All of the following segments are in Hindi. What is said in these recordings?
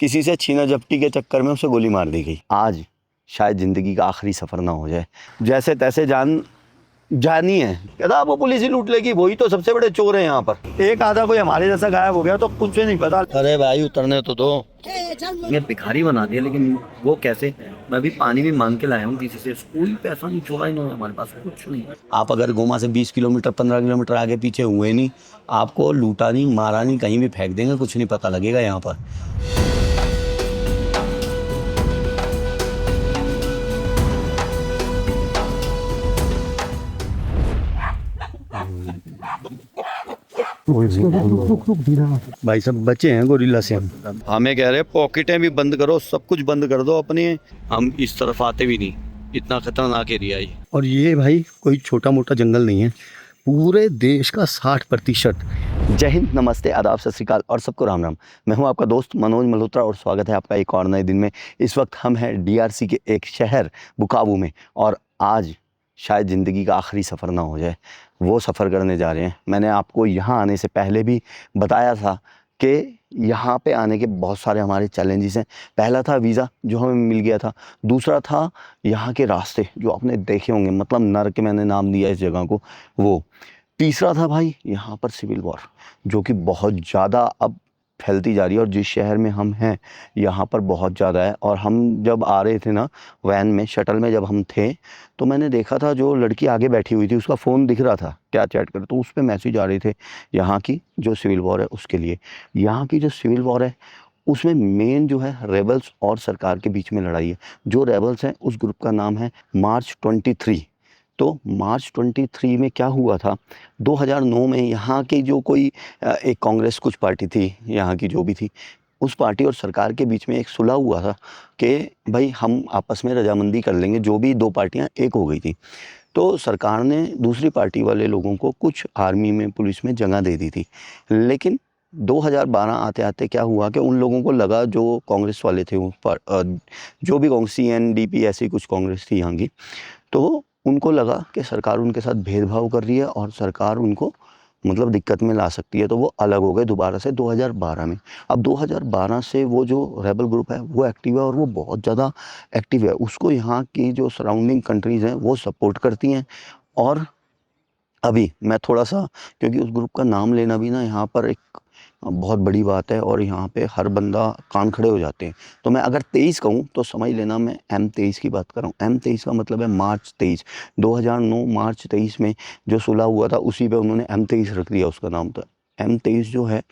किसी से छीना झपटी के चक्कर में उसे गोली मार दी गई। आज शायद ज़िंदगी का आखिरी सफ़र ना हो जाए। जैसे तैसे जानी है, कहता वो पुलिस ही लूट लेगी, वही तो सबसे बड़े चोर हैं यहाँ पर। एक आधा कोई हमारे जैसा गायब हो गया तो कुछ नहीं पता। अरे भाई उतरने तो दो। मैं भिखारी बना दिया, लेकिन वो कैसे? मैं भी पानी भी मांग के लाया हूँ किसी से। कोई पैसा नहीं छोड़ा इन्होंने, हमारे पास कुछ नहीं। आप अगर गोमा से 20 किलोमीटर 15 किलोमीटर आगे पीछे हुए नहीं, आपको लूटा नहीं मारा नहीं, कहीं भी फेंक देंगे, कुछ नहीं पता लगेगा यहाँ पर। भाई सब बचे हैं गोरिल्ला से। हमें कह रहे पॉकेटें भी बंद करो, सब कुछ बंद कर दो अपने। हम इस तरफ आते भी नहीं, इतना खतरनाक एरिया है। और ये भाई कोई छोटा मोटा जंगल नहीं है, पूरे देश का 60%। जय हिंद, नमस्ते, आदाब, सत श्री अकाल और सबको राम राम। मैं हूं आपका दोस्त मनोज मल्होत्रा और स्वागत है आपका एक और नए दिन में। इस वक्त हम हैं DRC के एक शहर बुकावू में, और आज शायद ज़िंदगी का आखिरी सफ़र ना हो जाए, वो सफ़र करने जा रहे हैं। मैंने आपको यहाँ आने से पहले भी बताया था कि यहाँ पे आने के बहुत सारे हमारे चैलेंजेस हैं। पहला था वीज़ा, जो हमें मिल गया था। दूसरा था यहाँ के रास्ते, जो आपने देखे होंगे, मतलब नर्क मैंने नाम दिया इस जगह को, वो। तीसरा था भाई यहाँ पर सिविल वॉर, जो कि बहुत ज़्यादा अब फैलती जा रही है, और जिस शहर में हम हैं यहाँ पर बहुत ज़्यादा है। और हम जब आ रहे थे ना वैन में, शटल में जब हम थे, तो मैंने देखा था जो लड़की आगे बैठी हुई थी उसका फ़ोन दिख रहा था क्या चैट कर, तो उस पर मैसेज आ रहे थे यहाँ की जो सिविल वॉर है उसके लिए। यहाँ की जो सिविल वॉर है उसमें मेन जो है रेबल्स और सरकार के बीच में लड़ाई है। जो रेबल्स हैं उस ग्रुप का नाम है मार्च 23। तो मार्च 23 में क्या हुआ था, 2009 में यहाँ की जो कोई एक कांग्रेस कुछ पार्टी थी यहाँ की, जो भी थी, उस पार्टी और सरकार के बीच में एक सुलह हुआ था कि भाई हम आपस में रजामंदी कर लेंगे। जो भी दो पार्टियां एक हो गई थी, तो सरकार ने दूसरी पार्टी वाले लोगों को कुछ आर्मी में, पुलिस में जगह दे दी थी। लेकिन 2012 आते आते क्या हुआ कि उन लोगों को लगा, जो कांग्रेस वाले थे, जो भी कांग्रेस, CNDP ऐसी कुछ कांग्रेस थी यहाँ की, तो उनको लगा कि सरकार उनके साथ भेदभाव कर रही है और सरकार उनको मतलब दिक्कत में ला सकती है, तो वो अलग हो गए दोबारा से 2012 में। अब 2012 से वो जो रेबल ग्रुप है वो एक्टिव है, और वो बहुत ज़्यादा एक्टिव है। उसको यहाँ की जो सराउंडिंग कंट्रीज़ हैं वो सपोर्ट करती हैं। और अभी मैं थोड़ा सा, क्योंकि उस ग्रुप का नाम लेना भी ना यहाँ पर एक बहुत बड़ी बात है, और यहाँ पे हर बंदा कान खड़े हो जाते हैं। तो मैं अगर 23 कहूँ तो समझ लेना मैं M23 की बात कर रहा हूँ। M23 का मतलब है मार्च 23। 2009 मार्च 23 में जो सुलह हुआ था, उसी पे उन्होंने M23 रख दिया उसका नाम। तो M23 जो है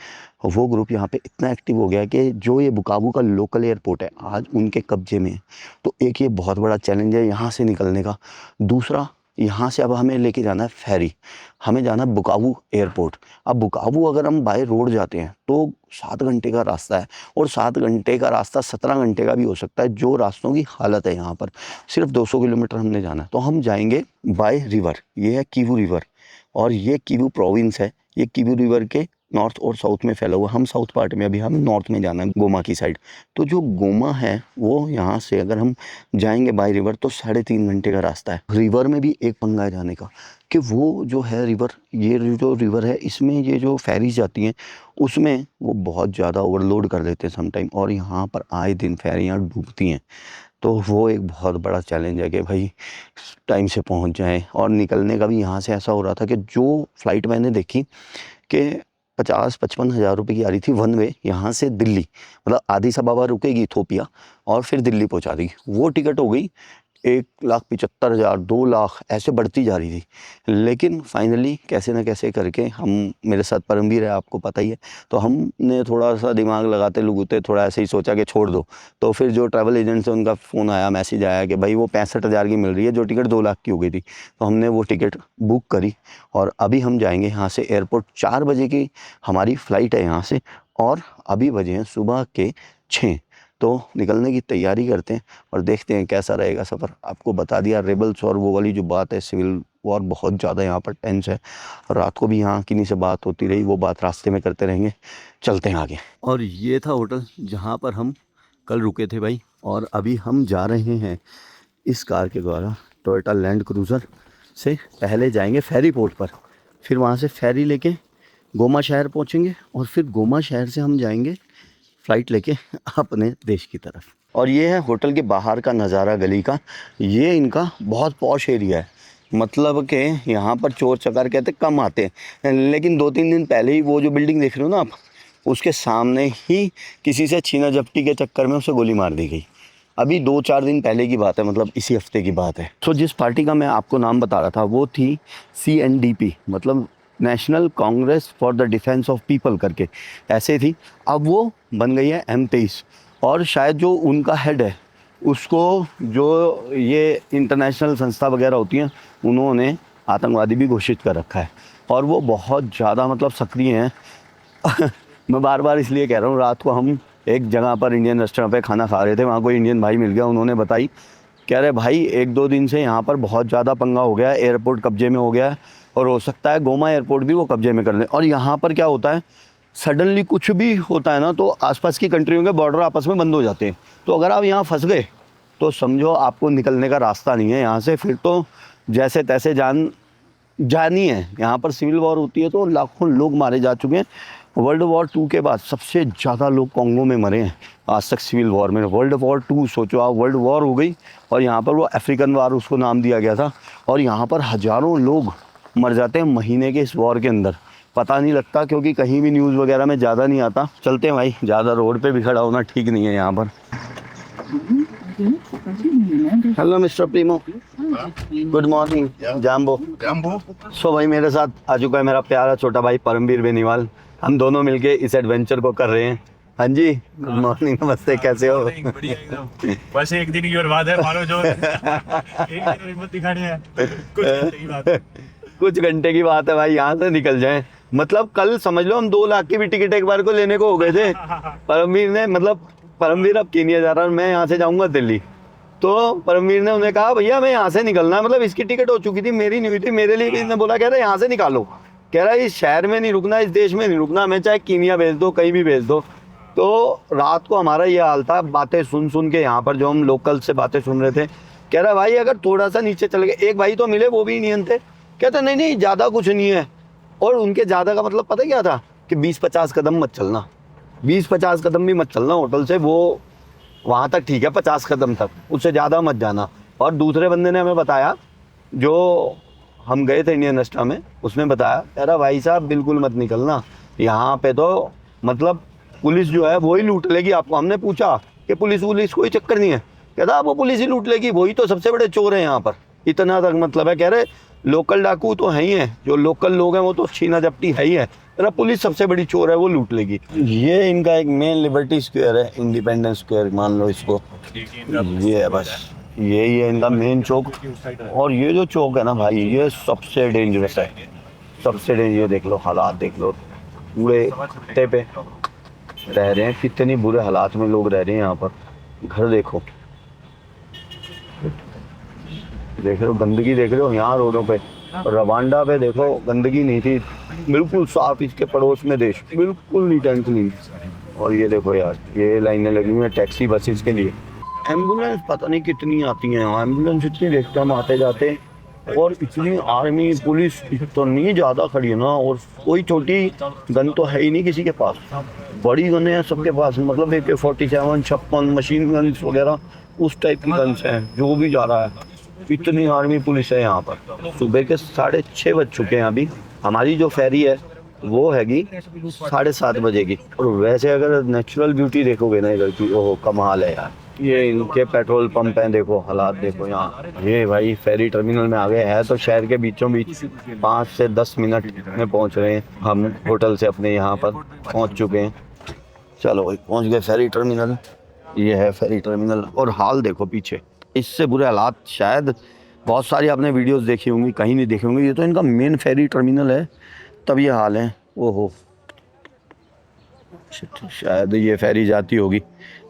वो ग्रुप यहाँ पे इतना एक्टिव हो गया कि जो ये बुकावू का लोकल एयरपोर्ट है आज उनके कब्जे में है। तो एक ये बहुत बड़ा चैलेंज है यहाँ से निकलने का। दूसरा, यहाँ से अब हमें लेके जाना है फेरी, हमें जाना है बुकावू एयरपोर्ट। अब बुकावू अगर हम बाय रोड जाते हैं तो 7 घंटे का रास्ता है, और 7 घंटे का रास्ता 17 घंटे का भी हो सकता है। जो रास्तों की हालत है यहाँ पर, सिर्फ 200 किलोमीटर हमने जाना है। तो हम जाएंगे बाय रिवर, ये है किवू रिवर, और ये किवू प्रोविंस है। ये किवू रिवर के नॉर्थ और साउथ में फैला हुआ। हम साउथ पार्ट में, अभी हम नॉर्थ में जाना है गोमा की साइड। तो जो गोमा है वो यहाँ से अगर हम जाएंगे बाय रिवर तो 3.5 घंटे का रास्ता है। रिवर में भी एक पंगा है जाने का, कि वो जो है रिवर, ये जो रिवर है इसमें ये जो फेरीज जाती हैं उसमें वो बहुत ज़्यादा ओवरलोड कर देते हैं समटाइम, और यहाँ पर आए दिन फेरियाँ डूबती हैं। तो वो एक बहुत बड़ा चैलेंज है कि भाई टाइम से पहुँच जाएँ। और निकलने का भी यहाँ से ऐसा हो रहा था कि जो फ़्लाइट मैंने देखी कि 50-55 हज़ार रुपये की आ रही थी वन वे यहाँ से दिल्ली, मतलब आदिस अबाबा रुकेगी इथोपिया और फिर दिल्ली पहुँचा देगी, वो टिकट हो गई 1,75,000, 2 लाख, ऐसे बढ़ती जा रही थी। लेकिन फाइनली कैसे न कैसे करके हम, मेरे साथ परमवीर है, आपको पता ही है, तो हमने थोड़ा सा दिमाग लगाते लुगुते थोड़ा ऐसे ही सोचा कि छोड़ दो। तो फिर जो ट्रैवल एजेंट से उनका फ़ोन आया, मैसेज आया कि भाई वो 65,000 की मिल रही है, जो टिकट 2 लाख की हो गई थी। तो हमने वो टिकट बुक करी, और अभी हम जाएंगे यहाँ से एयरपोर्ट। 4 बजे की हमारी फ़्लाइट है यहाँ से, और अभी बजे हैं सुबह के 6। तो निकलने की तैयारी करते हैं और देखते हैं कैसा रहेगा सफ़र। आपको बता दिया रेबल्स और वो वाली जो बात है, सिविल वॉर बहुत ज़्यादा यहाँ पर टेंस है। रात को भी यहाँ किन्हीं से बात होती रही, वो बात रास्ते में करते रहेंगे। चलते हैं आगे। और ये था होटल जहाँ पर हम कल रुके थे भाई, और अभी हम जा रहे हैं इस कार के द्वारा, टोयोटा लैंड क्रूज़र से। पहले जाएंगे फेरी पोर्ट पर, फिर वहाँ से फेरी लेके गोमा शहर पहुँचेंगे, और फिर गोमा शहर से हम जाएंगे फ़्लाइट लेके अपने देश की तरफ। और ये है होटल के बाहर का नज़ारा गली का। ये इनका बहुत पॉश एरिया है, मतलब कि यहाँ पर चोर चकार कहते कम आते हैं, लेकिन 2-3 दिन पहले ही वो जो बिल्डिंग देख रहे हो ना आप, उसके सामने ही किसी से छीना झपटी के चक्कर में उसे गोली मार दी गई। अभी 2-4 दिन पहले की बात है, मतलब इसी हफ्ते की बात है। तो जिस पार्टी का मैं आपको नाम बता रहा था वो थी CNDP, मतलब national Congress for the defence of people करके ऐसे थी। अब वो बन गई है M23, और शायद जो उनका हेड है उसको, जो ये इंटरनेशनल संस्था वगैरह होती हैं, उन्होंने आतंकवादी भी घोषित कर रखा है। और वो बहुत ज़्यादा मतलब सक्रिय हैं। मैं बार बार इसलिए कह रहा हूँ, रात को हम एक जगह पर इंडियन रेस्टोरेंट पे खाना खा रहे थे, वहाँ कोई इंडियन भाई मिल गया, उन्होंने बताई, कह रहे भाई 1-2 दिन से यहाँ पर बहुत ज़्यादा पंगा हो गया है, एयरपोर्ट कब्जे में हो गया है, और हो सकता है गोमा एयरपोर्ट भी वो कब्जे में कर लें। और यहाँ पर क्या होता है, सडनली कुछ भी होता है ना तो आसपास की कंट्रियों के बॉर्डर आपस में बंद हो जाते हैं। तो अगर आप यहाँ फंस गए तो समझो आपको निकलने का रास्ता नहीं है यहाँ से, फिर तो जैसे तैसे जानी है। यहाँ पर सिविल वॉर होती है तो लाखों लोग मारे जा चुके हैं। वर्ल्ड वॉर 2 के बाद सबसे ज़्यादा लोग कॉन्गो में मरे हैं आज तक सिविल वॉर में। वर्ल्ड वॉर 2 सोचो आप, वर्ल्ड वॉर हो गई और यहाँ पर वो अफ्रीकन वॉर उसको नाम दिया गया था, और यहाँ पर हज़ारों लोग मर जाते हैं महीने के इस वॉर के अंदर। पता नहीं लगता क्योंकि कहीं भी न्यूज़ वगैरह में ज़्यादा नहीं आता। चलते हैं भाई, ज़्यादा रोड पे भी खड़ा होना ठीक नहीं है यहाँ पर। Hello mister Primo, good morning. जाम्बो सो भाई मेरे साथ आ चुका है मेरा प्यारा छोटा भाई परमवीर बेनीवाल। हम दोनों मिलके इस एडवेंचर को कर रहे हैं। हाँ जी, गुड मॉर्निंग, नमस्ते, कैसे हो? बढ़िया एकदम। बस एक दिन की और बात है, मानो जो एक दिन और हिम्मत दिखानी है, कुछ घंटे की बात है। कुछ घंटे की बात है भाई, यहाँ से निकल जाएं। मतलब कल समझ लो हम 2 लाख की भी टिकट एक बार को लेने को हो गए थे। परमवीर ने, मतलब परमवीर अब केनिया जा रहा है, मैं यहाँ से जाऊँगा दिल्ली, तो परमवीर ने उन्हें कहा भैया मैं यहाँ से निकलना है, मतलब इसकी टिकट हो चुकी थी, मेरी नहीं हुई थी, मेरे लिए इसने बोला कह रहा है यहाँ से निकालो, कह रहा है इस शहर में नहीं रुकना, इस देश में नहीं रुकना, हमें चाहे कीनिया भेज दो, कहीं भी भेज दो। तो रात को हमारा ये हाल था, बातें सुन के यहाँ पर जो हम लोकल से बातें सुन रहे थे, कह रहा भाई अगर थोड़ा सा नीचे चले गए, एक भाई तो मिले वो भी इंडियन थे, कहते नहीं ज़्यादा कुछ नहीं है। और उनके ज़्यादा का मतलब पता क्या था कि 20-50 कदम मत चलना, 20-50 कदम भी मत चलना होटल से, वो वहाँ तक ठीक है 50 कदम तक, उससे ज़्यादा मत जाना। और दूसरे बंदे ने हमें बताया, जो हम गए थे इंडियन रेस्टोरेंट में, उसने बताया कह रहा भाई साहब बिल्कुल मत निकलना, यहाँ पे तो मतलब पुलिस जो है वही लूट लेगी आपको। हमने पूछा कि पुलिस कोई चक्कर नहीं है, कहता वो पुलिस ही लूट लेगी, वही तो सबसे बड़े चोर हैं यहाँ पर, इतना तक मतलब है। कह रहे लोकल डाकू तो है ही है, जो लोकल लोग हैं वो तो छीना झपटी है ही है, तेरा पुलिस सबसे बड़ी चोर है, वो लूट लेगी। ये इनका एक मेन लिबर्टी स्क्वायर है, इंडिपेंडेंस स्क्वायर मान लो इसको, ये है बस, यही है इनका मेन चौक। और ये जो चौक है ना भाई, ये सबसे डेंजरस है, सबसे डेंजरस। देख लो हालात, देख लो, पूरे खत्ते पे रह रहे हैं, कितनी बुरे हालात में लोग रह रहे हैं यहाँ पर। घर देखो, देख रहे हो गंदगी, देख रहे हो यहाँ रोडों पे। रवांडा पे देखो गंदगी नहीं थी, बिल्कुल साफ, इसके पड़ोस में देश बिल्कुल नीट एंड क्लीन। और ये देखो यार, ये लाइनें लगी हुई हैं टैक्सी बसेस के लिए। एम्बुलेंस पता नहीं कितनी आती हैं, एम्बुलेंस इतनी देखते हम आते जाते, और इतनी आर्मी पुलिस तो नहीं ज़्यादा खड़ी है ना, और कोई छोटी गन तो है ही नहीं किसी के पास, बड़ी गनें हैं सबके पास, मतलब AK-47, 56 मशीन गन्स वगैरह उस टाइप की गन्स हैं। जो भी जा रहा है, इतनी आर्मी पुलिस है यहाँ पर। सुबह के 6:30 बज चुके हैं अभी। हमारी जो फेरी है वो हैगी 7:30 बजे की। और वैसे अगर नेचुरल ब्यूटी देखोगे ना इधर की, ओह कमाल है यार। ये इनके पेट्रोल पंप हैं, देखो हालात देखो यहाँ। ये भाई फेरी टर्मिनल में आ गए हैं, तो शहर के बीचों बीच 5 से 10 मिनट में पहुँच रहे हैं। हम होटल से अपने यहाँ पर पहुँच चुके हैं। चलो भाई पहुँच गए फेरी टर्मिनल, ये है फेरी टर्मिनल। और हाल देखो पीछे, इससे बुरे हालात शायद बहुत सारी आपने वीडियोस देखी होंगी, कहीं नहीं देखी होंगी। ये तो इनका मेन फेरी टर्मिनल है, तब ये हाल है। ओहो, शायद ये फेरी जाती होगी,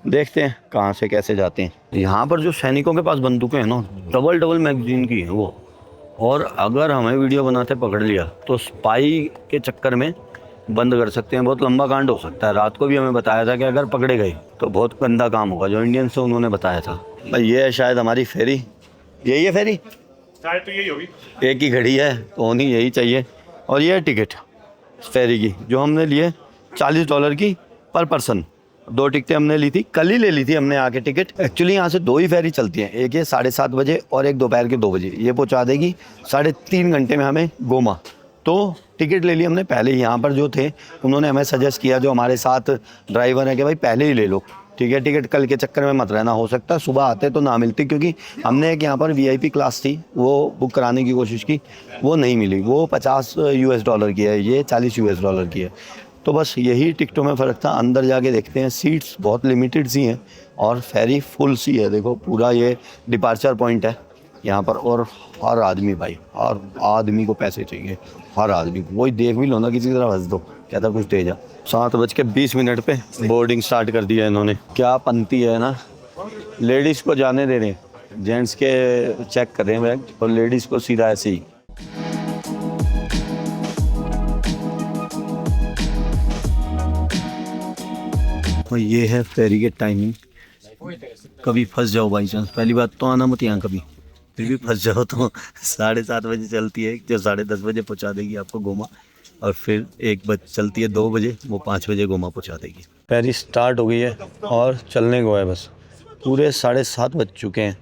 देखते हैं कहाँ से कैसे जाते हैं। यहाँ पर जो सैनिकों के पास बंदूकें हैं ना, डबल मैगजीन की है वो। और अगर हमें वीडियो बनाते पकड़ लिया तो स्पाई के चक्कर में बंद कर सकते हैं, बहुत लंबा कांड हो सकता है। रात को भी हमें बताया था कि अगर पकड़े गए तो बहुत गंदा काम होगा, जो इंडियन से उन्होंने बताया था। भाई ये है शायद हमारी फेरी, यही है फेरी, शायद तो यही होगी, एक ही घड़ी है तो होनी यही चाहिए। और ये है टिकट फेरी की, जो हमने लिए $40 की पर पर्सन, 2 टिकटें हमने ली थी, कल ही ले ली थी हमने आके टिकट। एक्चुअली यहाँ से 2 ही फेरी चलती हैं, एक ये 7:30 बजे और एक दोपहर के 2 बजे। ये पहुँचा देगी 3.5 घंटे में हमें गोमा। तो टिकट ले ली हमने पहले ही। यहाँ पर जो थे उन्होंने हमें सजेस्ट किया, जो हमारे साथ ड्राइवर है, कि भाई पहले ही ले लो, ठीक है, टिकट कल के चक्कर में मत रहना, हो सकता है सुबह आते तो ना मिलती, क्योंकि हमने एक यहाँ पर VIP क्लास थी वो बुक कराने की कोशिश की, वो नहीं मिली। वो $50 की है, ये $40 की है। तो बस यही टिकटों में फ़र्क था। अंदर जाके देखते हैं, सीट्स बहुत लिमिटेड सी हैं और फेरी फुल सी है। देखो पूरा ये डिपार्चर पॉइंट है यहाँ पर, और हर आदमी भाई, हर आदमी को पैसे चाहिए, हर आदमी को। वही देख भी लो ना, किसी तरह हंस दो, कहता कुछ दे जा। 7:20 पे बोर्डिंग स्टार्ट कर दिया इन्होंने। क्या पंती है ना, लेडीज़ को जाने दे रहे हैं, जेंट्स के चेक कर रहे हैं बैग, और लेडीज़ को सीधा ऐसे ही। तो ये है फेरी के टाइमिंग। कभी फंस जाओ बाई चांस, पहली बात तो आना मत यहाँ कभी, फिर भी फंस जाओ तो 7:30 बजे चलती है, जो 10:30 बजे पहुँचा देगी आपको गोमा, और फिर 1 बजे चलती है 2 बजे, वो 5 बजे गोमा पहुँचा देगी। फेरी स्टार्ट हो गई है और चलने को है बस। पूरे 7:30 बज चुके हैं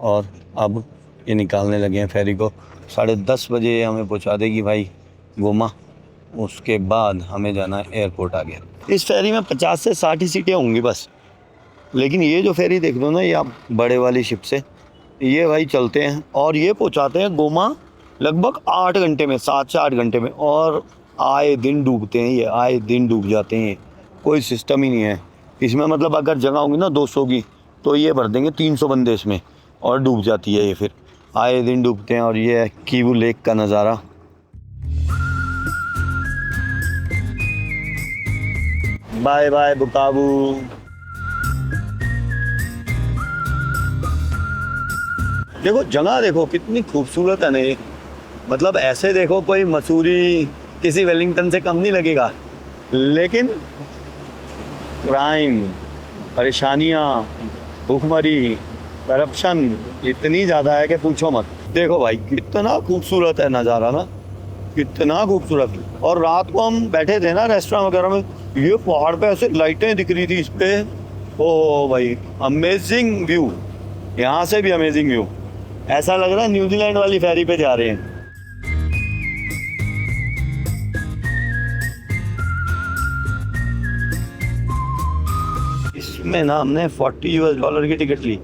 और अब ये निकालने लगे हैं फेरी को। 10:30 बजे हमें पहुँचा देगी भाई गोमा। उसके बाद हमें जाना है एयरपोर्ट आगे। इस फेरी में 50 से 60 ही सीटें होंगी बस। लेकिन ये जो फेरी देख लो ना, ये आप बड़े वाली शिप से, ये भाई चलते हैं और ये पहुंचाते हैं गोमा लगभग 8 घंटे में, 7 से 8 घंटे में। और आए दिन डूबते हैं ये, आए दिन डूब जाते हैं, कोई सिस्टम ही नहीं है इसमें। मतलब अगर जगह होगी ना 200 की, तो ये भर देंगे 300 बंदे इसमें, और डूब जाती है ये, फिर आए दिन डूबते हैं। और ये है कीवू लेक का नज़ारा। Bye bye Bukavu. देखो जगह देखो कितनी खूबसूरत है ना ये, मतलब ऐसे देखो कोई मसूरी किसी वेलिंगटन से कम नहीं लगेगा। लेकिन क्राइम, परेशानियाँ, भूखमरी, करप्शन इतनी ज़्यादा है कि पूछो मत। देखो भाई कितना खूबसूरत है नज़ारा ना, कितना खूबसूरत। और रात को हम बैठे थे ना रेस्टोरेंट वगैरह में, ये पहाड़ पे ऐसे लाइटें दिख रही थी इस पे, ओ भाई अमेजिंग व्यू, यहाँ से भी अमेजिंग व्यू। ऐसा लग रहा है न्यूजीलैंड वाली फेरी पे जा रहे हैं। इसमें ना हमने $40 की टिकट ली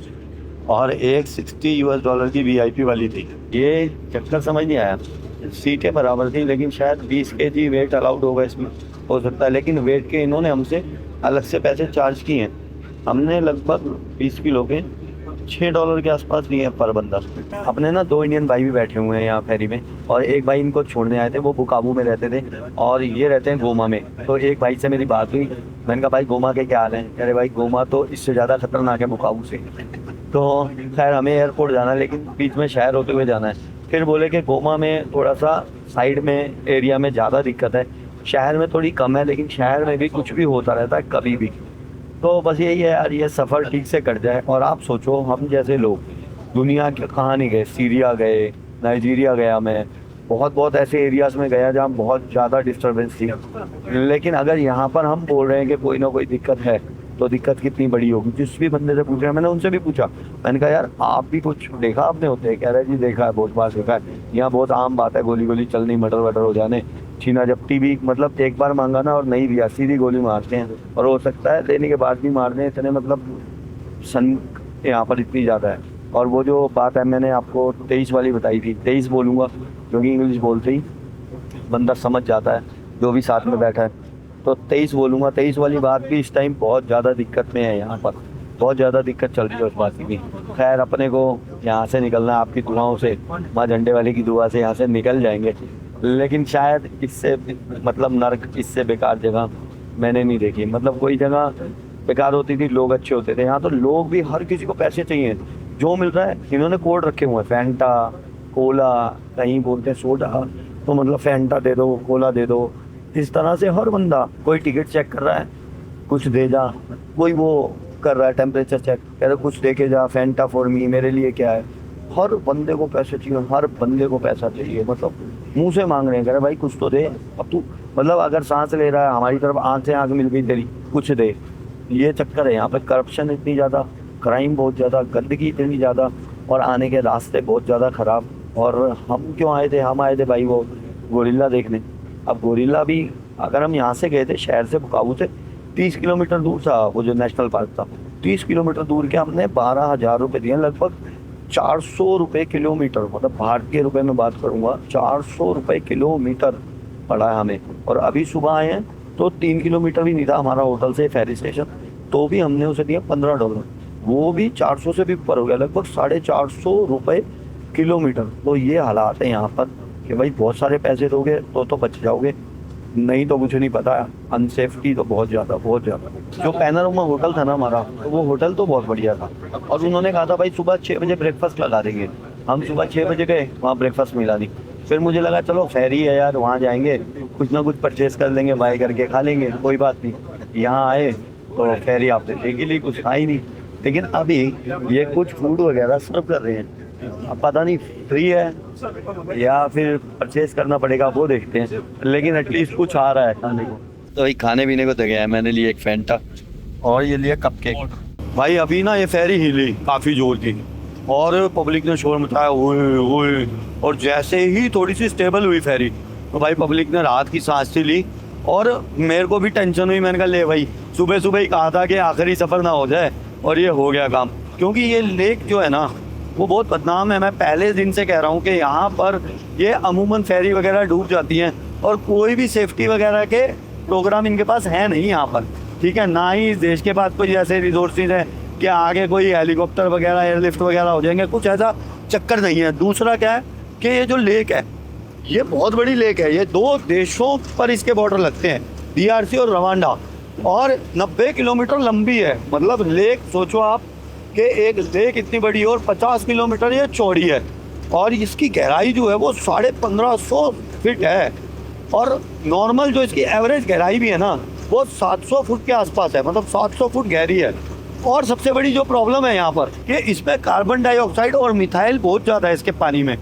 और एक $60 की VIP वाली थी। ये चक्कर समझ नहीं आया, सीटें बराबर थी लेकिन शायद 20 kg वेट अलाउड होगा इसमें, हो सकता है। लेकिन वेट के इन्होंने हमसे अलग से पैसे चार्ज किए हैं। हमने लगभग 20 किलो के $6 के आसपास लिए हैं पर बंदा। अपने ना 2 इंडियन भाई भी बैठे हुए हैं यहाँ फेरी में, और एक भाई इनको छोड़ने आए थे, वो बुकाबू में रहते थे और ये रहते हैं गोमा में। तो एक भाई से मेरी बात हुई, मैंने कहा भाई गोमा के क्या हाल है? अरे भाई गोमा तो इससे ज़्यादा खतरनाक है बुकाबू से। तो खैर हमें एयरपोर्ट जाना है, लेकिन बीच में शहर होते हुए जाना है। फिर बोले कि गोमा में थोड़ा सा साइड में एरिया में ज़्यादा दिक्कत है, शहर में थोड़ी कम है, लेकिन शहर में भी कुछ भी होता रहता है कभी भी। तो बस यही है यार, ये सफ़र ठीक से कट जाए। और आप सोचो हम जैसे लोग दुनिया के कहाँ नहीं गए, सीरिया गए, नाइजीरिया गया मैं, बहुत ऐसे एरियाज़ में गया जहाँ बहुत ज़्यादा डिस्टर्बेंस थी। लेकिन अगर यहाँ पर हम बोल रहे हैं कि कोई ना कोई दिक्कत है, तो दिक्कत कितनी बड़ी होगी। जिस भी बंदे से पूछ रहे हैं, मैंने उनसे भी पूछा, मैंने कहा यार आप भी कुछ देखा आपने होते हैं? कह रहे जी देखा है, बहुत बार देखा है, यहाँ बहुत आम बात है गोली गोली चलनी, मटर वटर हो जाने, छीना झपटी भी। मतलब एक बार मांगा ना और नहीं दिया, सीधी गोली मारते हैं, और हो सकता है देने के बाद भी मार दें। इतने मतलब सन यहाँ पर इतनी ज़्यादा है। और वो जो बात है मैंने आपको 23 वाली बताई थी, 23 बोलूँगा क्योंकि इंग्लिश बोलते ही बंदा समझ जाता है जो भी साथ में बैठा है, तो 23 बोलूँगा। 23 वाली बात भी इस टाइम बहुत ज़्यादा दिक्कत में है, यहाँ पर बहुत ज़्यादा दिक्कत चल रही है उस बात की भी। खैर अपने को यहाँ से निकलना, आपकी दुआओं से, माँ झंडे वाले की दुआ से यहाँ से निकल जाएंगे। लेकिन शायद इससे मतलब नर्क, इससे बेकार जगह मैंने नहीं देखी। मतलब कोई जगह बेकार होती थी, लोग अच्छे होते थे, यहाँ तो लोग भी, हर किसी को पैसे चाहिए, जो मिल रहा है। इन्होंने कोड रखे हुए हैं, फैंटा, कोला, कहीं बोलते हैं सोडा, तो मतलब फैंटा दे दो, कोला दे दो। इस तरह से हर बंदा, कोई टिकट चेक कर रहा है, कुछ दे जा, कोई वो कर रहा है टेम्परेचर चेक, कह रहे कुछ दे के जा, फैंटा फॉर मी, मेरे लिए क्या है। हर बंदे को पैसे चाहिए, हर बंदे को पैसा चाहिए, मतलब मुंह से मांग रहे हैं, कह रहे भाई कुछ तो दे। अब तू मतलब अगर सांस ले रहा है, हमारी तरफ आँख से आँख मिल गई तेरी, कुछ दे। ये चक्कर है यहाँ पे, करप्शन इतनी ज़्यादा, क्राइम बहुत ज़्यादा, गंदगी इतनी ज़्यादा, और आने के रास्ते बहुत ज़्यादा ख़राब। और हम क्यों आए थे? हम आए थे भाई वो गोरिल्ला देखने। अब गोरिल्ला भी, अगर हम यहाँ से गए थे शहर से, बुकाऊ से 30 किलोमीटर दूर था वो जो नेशनल पार्क था, 30 किलोमीटर दूर के हमने 12,000 रुपये दिए, लगभग 400 रुपये किलोमीटर, मतलब भारतीय रुपए में बात करूँगा 400 रुपये किलोमीटर पड़ा है हमें। और अभी सुबह आए हैं तो 3 किलोमीटर भी नहीं था हमारा होटल से फेरी स्टेशन, तो भी हमने उसे दिया $15, वो भी 400 से भी ऊपर हो गया, लगभग 450 रुपये किलोमीटर। तो ये हालात है यहाँ पर कि भाई बहुत सारे पैसे दोगे तो बच जाओगे, नहीं तो कुछ नहीं पता। अनसेफ्टी तो बहुत ज़्यादा, बहुत ज़्यादा। जो पैनोरमा होटल था ना हमारा, तो वो होटल तो बहुत बढ़िया था, और उन्होंने कहा था भाई सुबह 6 बजे ब्रेकफास्ट लगा देंगे। हम सुबह 6 बजे गए, वहाँ ब्रेकफास्ट मिला नहीं। फिर मुझे लगा चलो फेरी है यार, वहाँ जाएंगे कुछ ना कुछ परचेस कर लेंगे, बाय करके खा लेंगे, कोई बात नहीं। यहाँ आए तो फेरी आपने देखी ली, कुछ खा ही नहीं। लेकिन अभी ये कुछ फूड वगैरह सर्व कर रहे हैं, अब पता नहीं फ्री है या फिर परचेज करना पड़ेगा, वो देखते हैं, लेकिन एटलीस्ट कुछ आ रहा है खाने को। तो भाई खाने पीने को तो गया है, मैंने लिए एक फैंटा और ये लिया कपकेक। भाई अभी ना ये फेरी हिली काफ़ी जोर की, और पब्लिक ने शोर मचाया ओए ओए, और जैसे ही थोड़ी सी स्टेबल हुई फेरी, तो भाई पब्लिक ने राहत की सांस सी ली, और मेरे को भी टेंशन हुई। मैंने कहा ले भाई, सुबह सुबह ही कहा था कि आखिरी सफ़र ना हो जाए, और ये हो गया काम। क्योंकि ये लेक जो है ना वो बहुत बदनाम है। मैं पहले दिन से कह रहा हूँ कि यहाँ पर ये अमूमन फेरी वगैरह डूब जाती हैं, और कोई भी सेफ्टी वगैरह के प्रोग्राम इनके पास है नहीं यहाँ पर, ठीक है। ना ही इस देश के पास कोई ऐसे रिसोर्सेज है कि आगे कोई हेलीकॉप्टर वगैरह, एयरलिफ्ट वगैरह हो जाएंगे, कुछ ऐसा चक्कर नहीं है। दूसरा क्या है कि ये जो लेक है ये बहुत बड़ी लेक है, ये 2 देशों पर इसके बॉर्डर लगते हैं, DRC और रवांडा, और 90 किलोमीटर लंबी है। मतलब लेक सोचो आप कि एक लेक इतनी बड़ी और 50 किलोमीटर ये चौड़ी है, और इसकी गहराई जो है वो 1550 फीट है, और नॉर्मल जो इसकी एवरेज गहराई भी है ना वो 700 फुट के आसपास है, मतलब 700 फुट गहरी है। और सबसे बड़ी जो प्रॉब्लम है यहाँ पर कि इसमें कार्बन डाइऑक्साइड और मिथाइल बहुत ज़्यादा है इसके पानी में,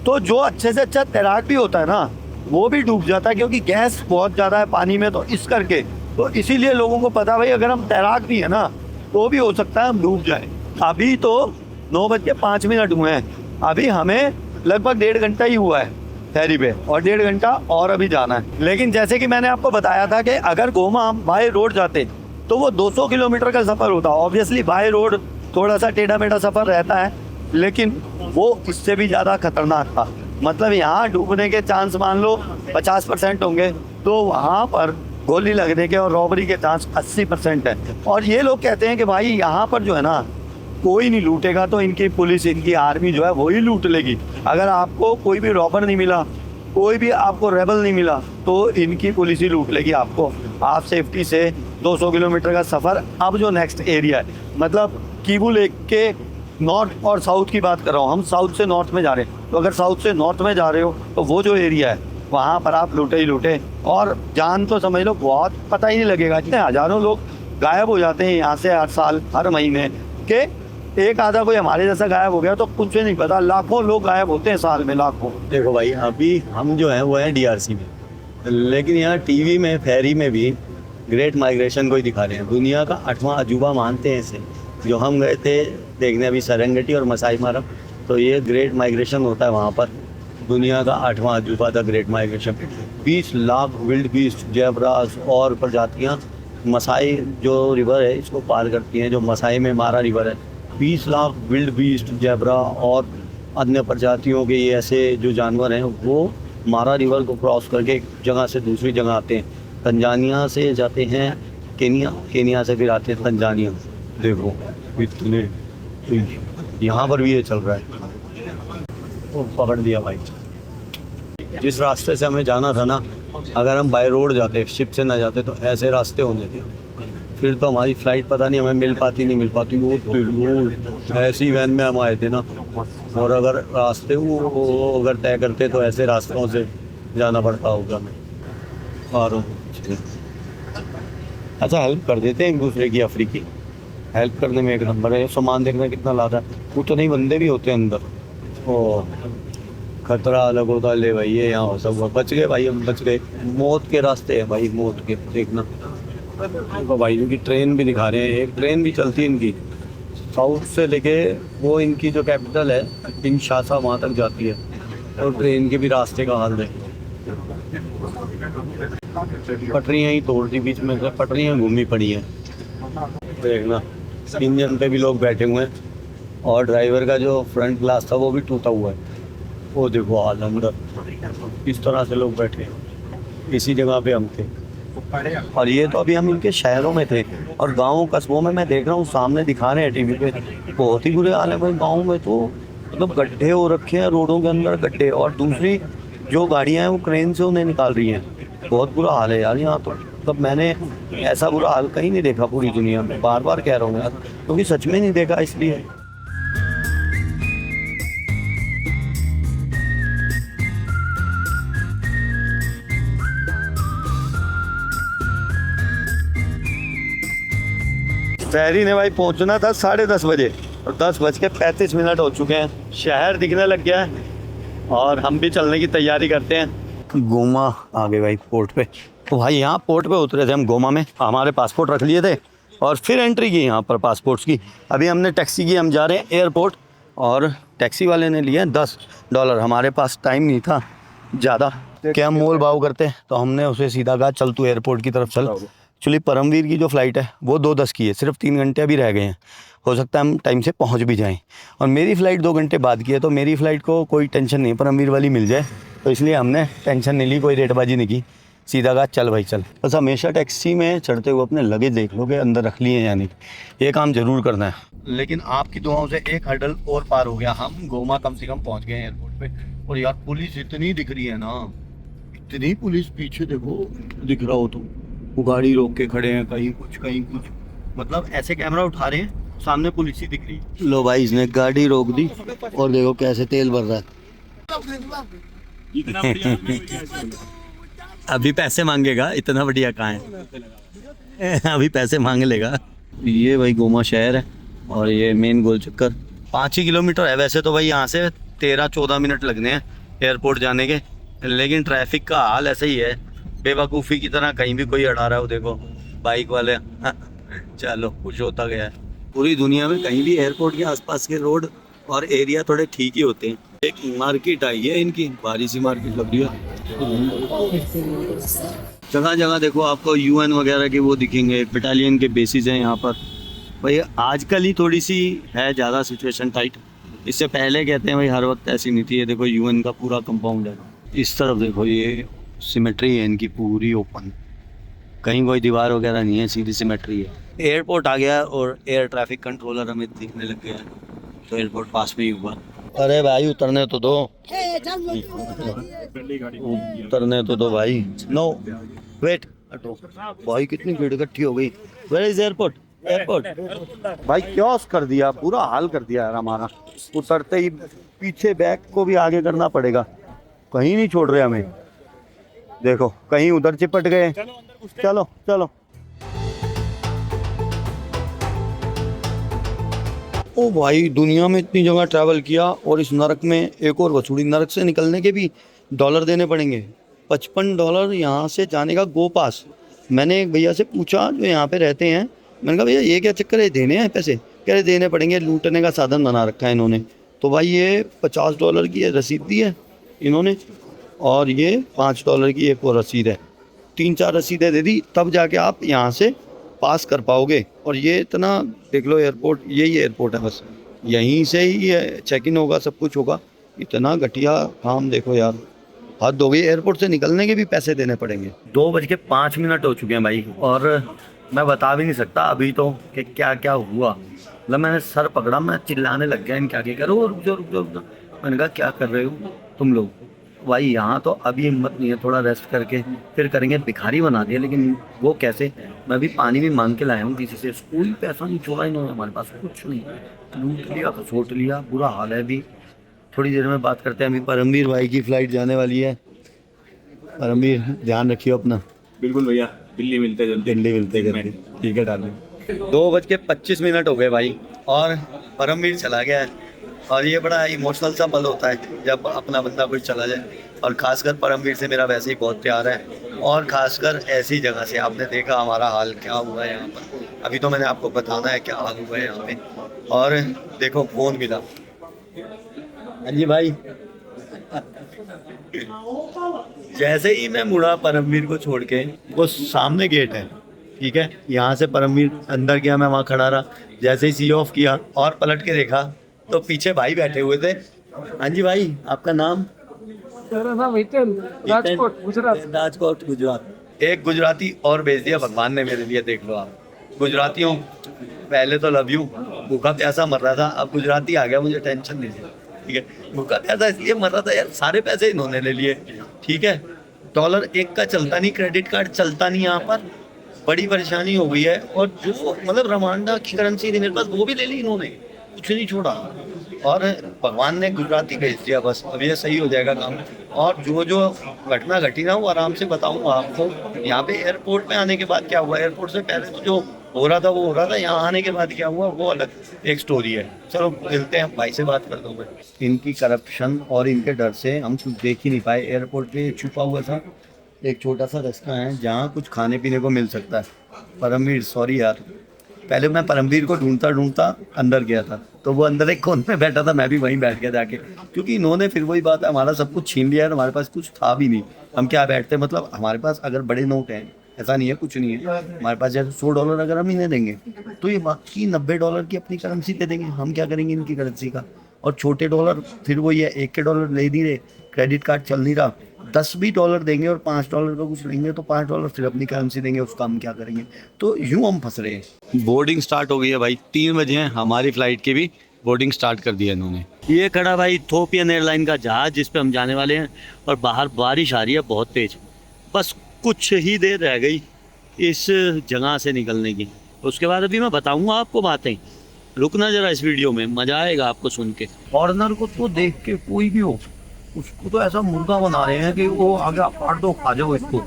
तो जो अच्छे से अच्छा तैराक भी होता है ना वो भी डूब जाता है, क्योंकि गैस बहुत ज़्यादा है पानी में, तो इस करके तो इसीलिए लोगों को पता भाई अगर हम तैराक भी है ना तो भी हो सकता है हम डूब जाए। अभी तो 9:05 हुए हैं, अभी हमें लगभग 1.5 घंटा ही हुआ है फेरी पे, और 1.5 घंटा और अभी जाना है। लेकिन जैसे कि मैंने आपको बताया था कि अगर गोमा हम बाय रोड जाते तो वो 200 किलोमीटर का सफ़र होता। ऑब्वियसली बाय रोड थोड़ा सा टेढ़ा मेढ़ा सफ़र रहता है, लेकिन वो इससे भी ज़्यादा खतरनाक था। मतलब यहाँ डूबने के चांस मान लो 50% होंगे, तो वहाँ पर गोली लगने के और रॉबरी के चांस 80% है। और ये लोग कहते हैं कि भाई यहाँ पर जो है ना कोई नहीं लूटेगा, तो इनकी पुलिस, इनकी आर्मी जो है वही लूट लेगी। अगर आपको कोई भी रॉबर नहीं मिला, कोई भी आपको रेबल नहीं मिला, तो इनकी पुलिस ही लूट लेगी आपको। आप सेफ्टी से 200 किलोमीटर का सफ़र, अब जो नेक्स्ट एरिया है, मतलब कीबू लेक के नॉर्थ और साउथ की बात कर रहा हूँ, हम साउथ से नॉर्थ में जा रहे हैं, तो अगर साउथ से नॉर्थ में जा रहे हो तो वो जो एरिया है वहाँ पर आप लूटे ही लूटे, और जान तो समझ लो बहुत पता ही नहीं लगेगा। इतने हज़ारों लोग गायब हो जाते हैं यहाँ से हर साल, हर महीने के एक आधा कोई हमारे जैसा गायब हो गया तो कुछ नहीं पता, लाखों लोग गायब होते हैं साल में, लाखों। देखो भाई अभी हम जो हैं वो हैं DRC में, लेकिन यहाँ टीवी में फेरी में भी ग्रेट माइग्रेशन को ही दिखा रहे हैं। दुनिया का 8वां अजूबा मानते हैं इसे। जो हम गए थे देखने अभी सेरेंगेटी और मसाई मारा, तो ये ग्रेट माइग्रेशन होता है वहाँ पर, दुनिया का 8वां अजूबा था great migration. 20 lakh wildebeest, zebras और प्रजातियाँ मसाई जो रिवर है इसको पार करती हैं, जो मसाई में मारा रिवर है। 20 लाख विल्ड बीस्ट, जेब्रा और अन्य प्रजातियों के ये ऐसे जो जानवर हैं वो मारा रिवर को क्रॉस करके एक जगह से दूसरी जगह आते हैं। तंजानिया से जाते हैं केनिया, केनिया से फिर आते हैं तंजानिया। देखो इतने, यहाँ पर भी ये चल रहा है। वो पकड़ दिया भाई। जिस रास्ते से हमें जाना था ना, अगर हम बाय रोड जाते, शिप से ना जाते, तो ऐसे रास्ते होने थे, फिर तो हमारी फ़्लाइट पता नहीं हमें मिल पाती नहीं मिल पाती। वो ऐसी वैन में हम आए थे ना, और अगर रास्ते वो अगर तय करते तो ऐसे रास्तों से जाना पड़ता होगा। और अच्छा हेल्प कर देते हैं एक दूसरे की, अफ्रीकी हेल्प करने में एक नंबर है। सामान देखना कितना लाता है, वो तो नहीं बंदे भी होते हैं अंदर। ओ खतरा अलग होता, ले भाई ये यहाँ सब बच गए भाई, हम बच गए। मौत के रास्ते हैं भाई, मौत के। देखना देखो भाई इनकी ट्रेन भी दिखा रहे हैं, एक ट्रेन भी चलती है इनकी साउथ से लेके, वो इनकी जो कैपिटल है किंशासा वहाँ तक जाती है। और ट्रेन के भी रास्ते का हाल देखो, पटरियाँ ही तोड़ दी बीच में से, पटरियाँ घूमी पड़ी हैं। देखना इंजन पे भी लोग बैठे हुए हैं, और ड्राइवर का जो फ्रंट ग्लास था वो भी टूटा हुआ है। वो देखो हाल अंदर इस तरह से लोग बैठे हैं। इसी जगह पे हम थे, और ये तो अभी हम इनके शहरों में थे। और गाँव कस्बों में मैं देख रहा हूँ सामने दिखा रहे हैं टीवी पे, बहुत ही बुरे हाल है भाई। गाँव में तो मतलब गड्ढे हो रखे हैं, रोडों के अंदर गड्ढे, और दूसरी जो गाड़ियाँ हैं वो क्रेन से उन्हें निकाल रही हैं। बहुत बुरा हाल है यार यहाँ तो। मतलब मैंने ऐसा बुरा हाल कहीं नहीं देखा पूरी दुनिया में, बार बार कह रहा हूँ यार, क्योंकि सच में नहीं देखा इसलिए। फेरी ने भाई पहुंचना था 10:30 बजे, और 10:35 हो चुके हैं। शहर दिखने लग गया है और हम भी चलने की तैयारी करते हैं। गोमा आ गए भाई पोर्ट पे। तो भाई यहाँ पोर्ट पे उतरे थे हम गोमा में, हमारे पासपोर्ट रख लिए थे और फिर एंट्री की यहाँ पर पासपोर्ट्स की। अभी हमने टैक्सी की, हम जा रहे हैं एयरपोर्ट, और टैक्सी वाले ने लिए $10। हमारे पास टाइम नहीं था ज़्यादा कि हम मोल भाव करते, तो हमने उसे सीधा कहा चल तू एयरपोर्ट की तरफ चल। एक्चुअली परमवीर की जो फ़्लाइट है वो 2:10 की है, सिर्फ 3 घंटे अभी रह गए हैं, हो सकता है हम टाइम से पहुंच भी जाएं। और मेरी फ़्लाइट 2 घंटे बाद की है, तो मेरी फ़्लाइट को कोई टेंशन नहीं, परमवीर वाली मिल जाए, तो इसलिए हमने टेंशन नहीं ली, कोई रेटबाजी नहीं की, सीधा कहा चल भाई चल। बस हमेशा टैक्सी में चढ़ते हुए अपने लगेज देख लो कि अंदर रख लिए हैं या नहीं, ये काम ज़रूर करना है। लेकिन आपकी दुआओं से एक हर्डल और पार हो गया, हम गोमा कम से कम पहुँच गए हैं एयरपोर्ट पर। और यार पुलिस इतनी दिख रही है ना, इतनी पुलिस, पीछे देखो दिख रहा हो तो वो गाड़ी रोक के खड़े हैं, कहीं कुछ, मतलब ऐसे कैमरा उठा रहे हैं, सामने पुलिस ही दिख रही है। लो भाई इसने गाड़ी रोक दी और देखो कैसे तेल भर रहा है। अभी पैसे मांगेगा, इतना बढ़िया कहाँ है, अभी पैसे मांग लेगा। ये भाई गोमा शहर है और ये मेन गोल चक्कर 5 ही किलोमीटर है। वैसे तो भाई यहाँ से 13-14 मिनट लगने हैं एयरपोर्ट जाने के, लेकिन ट्रैफिक का हाल ऐसा ही है, बेवकूफ़ी की तरह कहीं भी कोई अड़ा रहा है। वो देखो बाइक वाले चलो कुछ होता गया है। पूरी दुनिया में कहीं भी एयरपोर्ट के आसपास के रोड और एरिया थोड़े ठीक ही होते हैं। एक मार्केट आई है इनकी, भारी सी मार्केट लग रही है। जगह जगह देखो आपको UN वगैरह के वो दिखेंगे, बटालियन के बेसिस हैं यहाँ पर। भाई आजकल ही थोड़ी सी है ज़्यादा सिचुएशन टाइट, इससे पहले कहते हैं भाई हर वक्त ऐसी नहीं थी। ये देखो UN का पूरा कंपाउंड है, इस तरफ देखो ये सिमेट्री है इनकी पूरी ओपन, कहीं कोई दीवार वगैरह नहीं है, सीधी सिमेट्री है। एयरपोर्ट आ गया और एयर ट्रैफिक कंट्रोलर हमें दिखने लग गया, तो एयरपोर्ट पास में ही हुआ। अरे भाई उतरने तो दो, उतरने तो दो भाई। नो वेट, भाई कितनी भीड़ इकट्ठी हो गई। Where is airport? एयरपोर्ट भाई क्योस कर दिया, बुरा हाल कर दिया यार हमारा। उतरते ही पीछे बैग को भी आगे करना पड़ेगा, कहीं नहीं छोड़ रहे हमें। देखो कहीं उधर चिपट गए, चलो चलो। ओ भाई दुनिया में इतनी जगह ट्रैवल किया और इस नरक में एक और वसूली। नरक से निकलने के भी डॉलर देने पड़ेंगे, $55 यहाँ से जाने का गो पास। मैंने एक भैया से पूछा जो यहाँ पे रहते हैं, मैंने कहा भैया ये क्या चक्कर है, देने हैं पैसे? कह रहे देने पड़ेंगे, लूटने का साधन बना रखा है इन्होंने। तो भाई ये $50 की रसीद दी है इन्होंने, और ये $5 की एक और रसीद है। 3-4 रसीदें दे दी तब जाके आप यहाँ से पास कर पाओगे। और ये इतना देख लो एयरपोर्ट, यही एयरपोर्ट है, बस यहीं से ही चेक इन होगा, सब कुछ होगा। इतना घटिया काम देखो यार, हद हो गई। एयरपोर्ट से निकलने के भी पैसे देने पड़ेंगे। 2:05 हो चुके हैं भाई, और मैं बता भी नहीं सकता अभी तो कि क्या क्या हुआ। मतलब मैंने सर पकड़ा, मैं चिल्लाने लग गया इनके आगे, करो रुक जाओ रुक जाओ। मैंने कहा क्या कर रहे हो तुम लोग? भाई यहाँ तो अभी हिम्मत नहीं है, थोड़ा रेस्ट करके फिर करेंगे। भिखारी बना दिया, लेकिन वो कैसे? मैं भी पानी भी मांग के लाया हूँ किसी से, कोई पैसा नहीं छोड़ा इन्होंने, हमारे पास कुछ नहीं, लूट लिया, खसोट लिया, बुरा हाल है। अभी थोड़ी देर में बात करते हैं। अभी परमवीर भाई की फ़्लाइट जाने वाली है। परमवीर ध्यान रखियो अपना। बिल्कुल भैया, दिल्ली मिलते जल्दी, दिल्ली मिलते जल्दी, ठीक है डार्लिंग। 2:25 हो गए भाई और परमवीर चला गया है। और ये बड़ा इमोशनल सा पल होता है जब अपना बंदा कोई चला जाए, और ख़ासकर परमवीर से मेरा वैसे ही बहुत प्यार है। और खासकर ऐसी जगह से। आपने देखा हमारा हाल क्या हुआ है यहाँ पर, अभी तो मैंने आपको बताना है क्या हाल हुआ है यहाँ पे। और देखो फोन मिला। हाँ जी भाई। जैसे ही मैं मुड़ा परमवीर को छोड़ के, वो सामने गेट है, ठीक है, यहाँ से परमवीर अंदर गया, मैं वहाँ खड़ा रहा। जैसे ही सी ऑफ किया और पलट के देखा तो पीछे भाई बैठे हुए थे। हाँ जी भाई, आपका नाम? मेरा नाम हितेन, राजकोट गुजरात। राजकोट गुजरात। एक गुजराती और भेज दिया भगवान ने मेरे लिए, देख लो आप। गुजरातियों, पहले तो लव यू, भूखा प्यासा मर रहा था, अब गुजराती आ गया, मुझे टेंशन नहीं है, ठीक है। भूखा प्यासा इसलिए मर रहा था यार, सारे पैसे इन्होंने ले लिए, ठीक है। डॉलर एक का चलता नहीं, क्रेडिट कार्ड चलता नहीं यहाँ पर, बड़ी परेशानी हो गई है। और जो मतलब रवांडा की करेंसी थी मेरे पास, वो भी ले ली इन्होंने, कुछ नहीं छोड़ा। और भगवान ने गुजराती भेज दिया, बस अब ये सही हो जाएगा काम। और जो जो घटना घटी ना वो आराम से बताऊंगा आपको। यहाँ पे एयरपोर्ट में आने के बाद क्या हुआ, एयरपोर्ट से पहले तो जो हो रहा था वो हो रहा था, यहाँ आने के बाद क्या हुआ वो अलग एक स्टोरी है। चलो मिलते हैं, भाई से बात कर दो मैं। इनकी करप्शन और इनके डर से हम कुछ देख ही नहीं पाए। एयरपोर्ट पे छुपा हुआ था एक छोटा सा रास्ता है जहाँ कुछ खाने पीने को मिल सकता है। परमवीर सॉरी यार, पहले मैं परमवीर को ढूंढता अंदर गया था, तो वो अंदर एक कोने में बैठा था, मैं भी वहीं बैठ गया जाके, क्योंकि इन्होंने फिर वही बात है, हमारा सब कुछ छीन लिया है। हमारे पास कुछ था भी नहीं, हम क्या बैठते, मतलब हमारे पास अगर बड़े नोट हैं, ऐसा नहीं है कुछ नहीं है हमारे पास, जैसे $100 अगर हम इन्हें देंगे तो ये बाकी $90 की अपनी करेंसी दे देंगे। हम क्या करेंगे इनकी करेंसी का। और छोटे डॉलर फिर वो ये $1 के ले नहीं रहे, क्रेडिट कार्ड चल नहीं रहा, $10 भी देंगे और $5 का कुछ लेंगे तो $5 फिर अपनी करेंसी देंगे, उसका हम क्या करेंगे। तो यूँ हम फंस रहे हैं। बोर्डिंग स्टार्ट हो गई है भाई, 3 बजे हैं, हमारी फ्लाइट की भी बोर्डिंग स्टार्ट कर दिया इन्होंने। ये खड़ा भाई इथोपियन एयरलाइन का जहाज़ जिस पे हम जाने वाले हैं, और बाहर बारिश आ रही है बहुत तेज। बस कुछ ही देर रह गई इस जगह से निकलने की, उसके बाद अभी मैं बताऊंगा आपको बातें। रुकना जरा इस वीडियो में, मजा आएगा आपको सुन के। फॉरेनर को तो देख के कोई भी हो, उसको तो ऐसा मुर्गा बना रहे हैं कि वो आगे काट दो, खा जाओ इसको।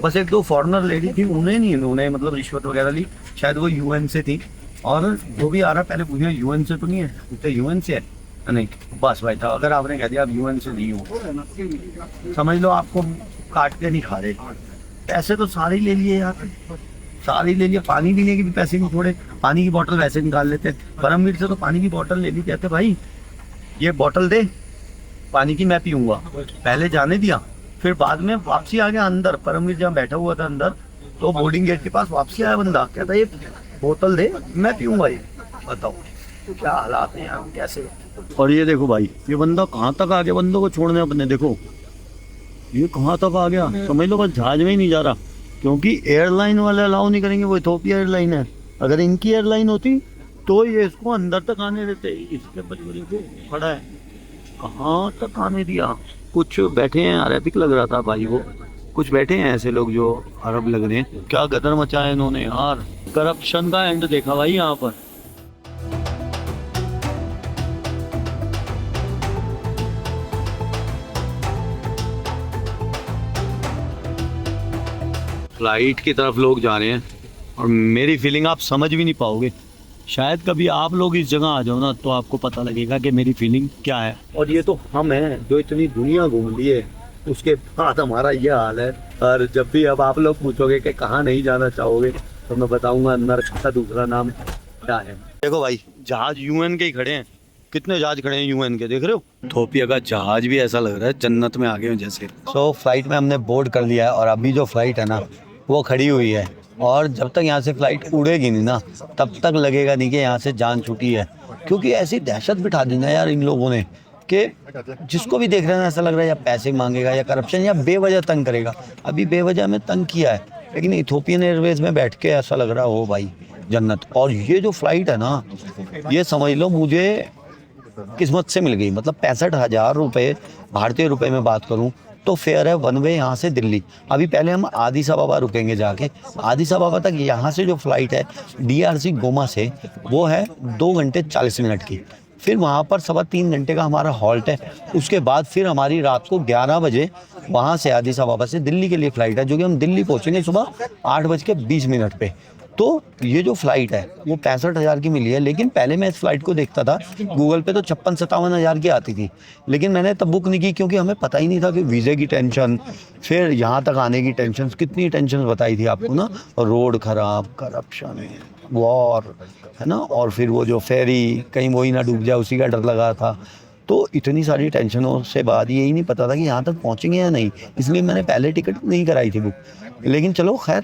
बस 1-2 फॉरेनर लेडी थी, उन्हें नहीं, इन्होंने मतलब रिश्वत वगैरह ली, शायद वो यूएन से थी। और जो भी आ रहा पहले पूछे यूएन से तो नहीं है, तो यूएन से है नहीं, बस भाई था। अगर आपने कह दिया आप यूएन से नहीं हो, समझ लो आपको काट के नहीं खा रहे। पैसे तो सारे ही ले लिए यार, सारे ले लिया। पानी पीने के भी पैसे नहीं छोड़े, पानी की बोतल वैसे निकाल लेते। परमवीर से तो पानी की बोतल ले ली, कहते भाई ये बोतल दे पानी की, मैं पीऊँगा। पहले जाने दिया, फिर बाद में वापसी आ गया अंदर। परमवीर जहाँ बैठा हुआ था अंदर, तो बोर्डिंग गेट के पास वापसी आया बंदा, कहता ये बोतल दे मैं पीऊँगा। ये बताओ क्या हालात हैं यहाँ कैसे। और ये देखो भाई, ये बंदा कहाँ तक आ गया बंदों को छोड़ने अपने, देखो ये कहाँ तक आ गया। समझ लो बस जहाज में ही नहीं जा रहा, क्योंकि एयरलाइन वाले अलाउ नहीं करेंगे। वो इथोपिया एयरलाइन है, अगर इनकी एयरलाइन होती तो ये इसको अंदर तक आने देते। इसके बच्चे को खड़ा है, कहाँ तक आने दिया। कुछ बैठे हैं, अरेबिक लग रहा था भाई, वो कुछ बैठे हैं ऐसे लोग जो अरब लग रहे हैं। क्या गदर मचा है इन्होंने यार, करप्शन का एंड देखा भाई यहाँ पर। फ्लाइट की तरफ लोग जा रहे हैं, और मेरी फीलिंग आप समझ भी नहीं पाओगे। शायद कभी आप लोग इस जगह आ जाओ ना, तो आपको पता लगेगा कि मेरी फीलिंग क्या है। और ये तो हम हैं जो इतनी दुनिया घूम लिए, उसके बाद हमारा ये हाल है। और जब भी अब आप लोग पूछोगे कि कहाँ नहीं जाना चाहोगे, तो मैं बताऊंगा नर्क का दूसरा नाम क्या है। देखो भाई, जहाज यूएन के ही खड़े हैं, कितने जहाज खड़े हैं यूएन के, देख रहे हो। इथोपिया का जहाज भी ऐसा लग रहा है जन्नत में आ गए हो जैसे। सो फ्लाइट में हमने बोर्ड कर लिया है, और अभी जो फ्लाइट है ना वो खड़ी हुई है। और जब तक यहाँ से फ्लाइट उड़ेगी नहीं ना, तब तक लगेगा नहीं कि यहाँ से जान छूटी है। क्योंकि ऐसी दहशत बिठा दी ना यार इन लोगों ने, कि जिसको भी देख रहे हैं ऐसा लग रहा है या पैसे मांगेगा या करप्शन या बेवजह तंग करेगा। अभी बेवजह में तंग किया है, लेकिन इथोपियन एयरवेज में बैठ के ऐसा लग रहा हो भाई जन्नत। और ये जो फ्लाइट है ना, ये समझ लो मुझे किस्मत से मिल गई। मतलब 65,000 रुपये भारतीय रुपए में बात करूँ तो फेयर है वन वे यहाँ से दिल्ली। अभी पहले हम आदिस अबाबा रुकेंगे जाके। आदिस अबाबा तक यहाँ से जो फ्लाइट है DRC गोमा से, वो है 2 घंटे 40 मिनट की। फिर वहाँ पर 3.25 घंटे का हमारा हॉल्ट है। उसके बाद फिर हमारी रात को 11 बजे वहाँ से आदिस अबाबा से दिल्ली के लिए फ़्लाइट है, जो कि हम दिल्ली पहुँचेंगे सुबह 8:20 पे। तो ये जो फ़्लाइट है वो 65,000 की मिली है, लेकिन पहले मैं इस फ़्लाइट को देखता था गूगल पे तो 56-57 हज़ार की आती थी, लेकिन मैंने तब बुक नहीं की क्योंकि हमें पता ही नहीं था कि वीज़े की टेंशन, फिर यहाँ तक आने की टेंशन, कितनी टेंशन बताई थी आपको ना, और रोड ख़राब, करप्शन, वॉर, है ना, और फिर वो जो फेरी कहीं वही ना डूब जाए उसी का डर लगा था। तो इतनी सारी टेंशनों से बाद यही नहीं पता था कि यहाँ तक पहुँचेंगे या नहीं, इसलिए मैंने पहले टिकट नहीं कराई थी बुक। लेकिन चलो खैर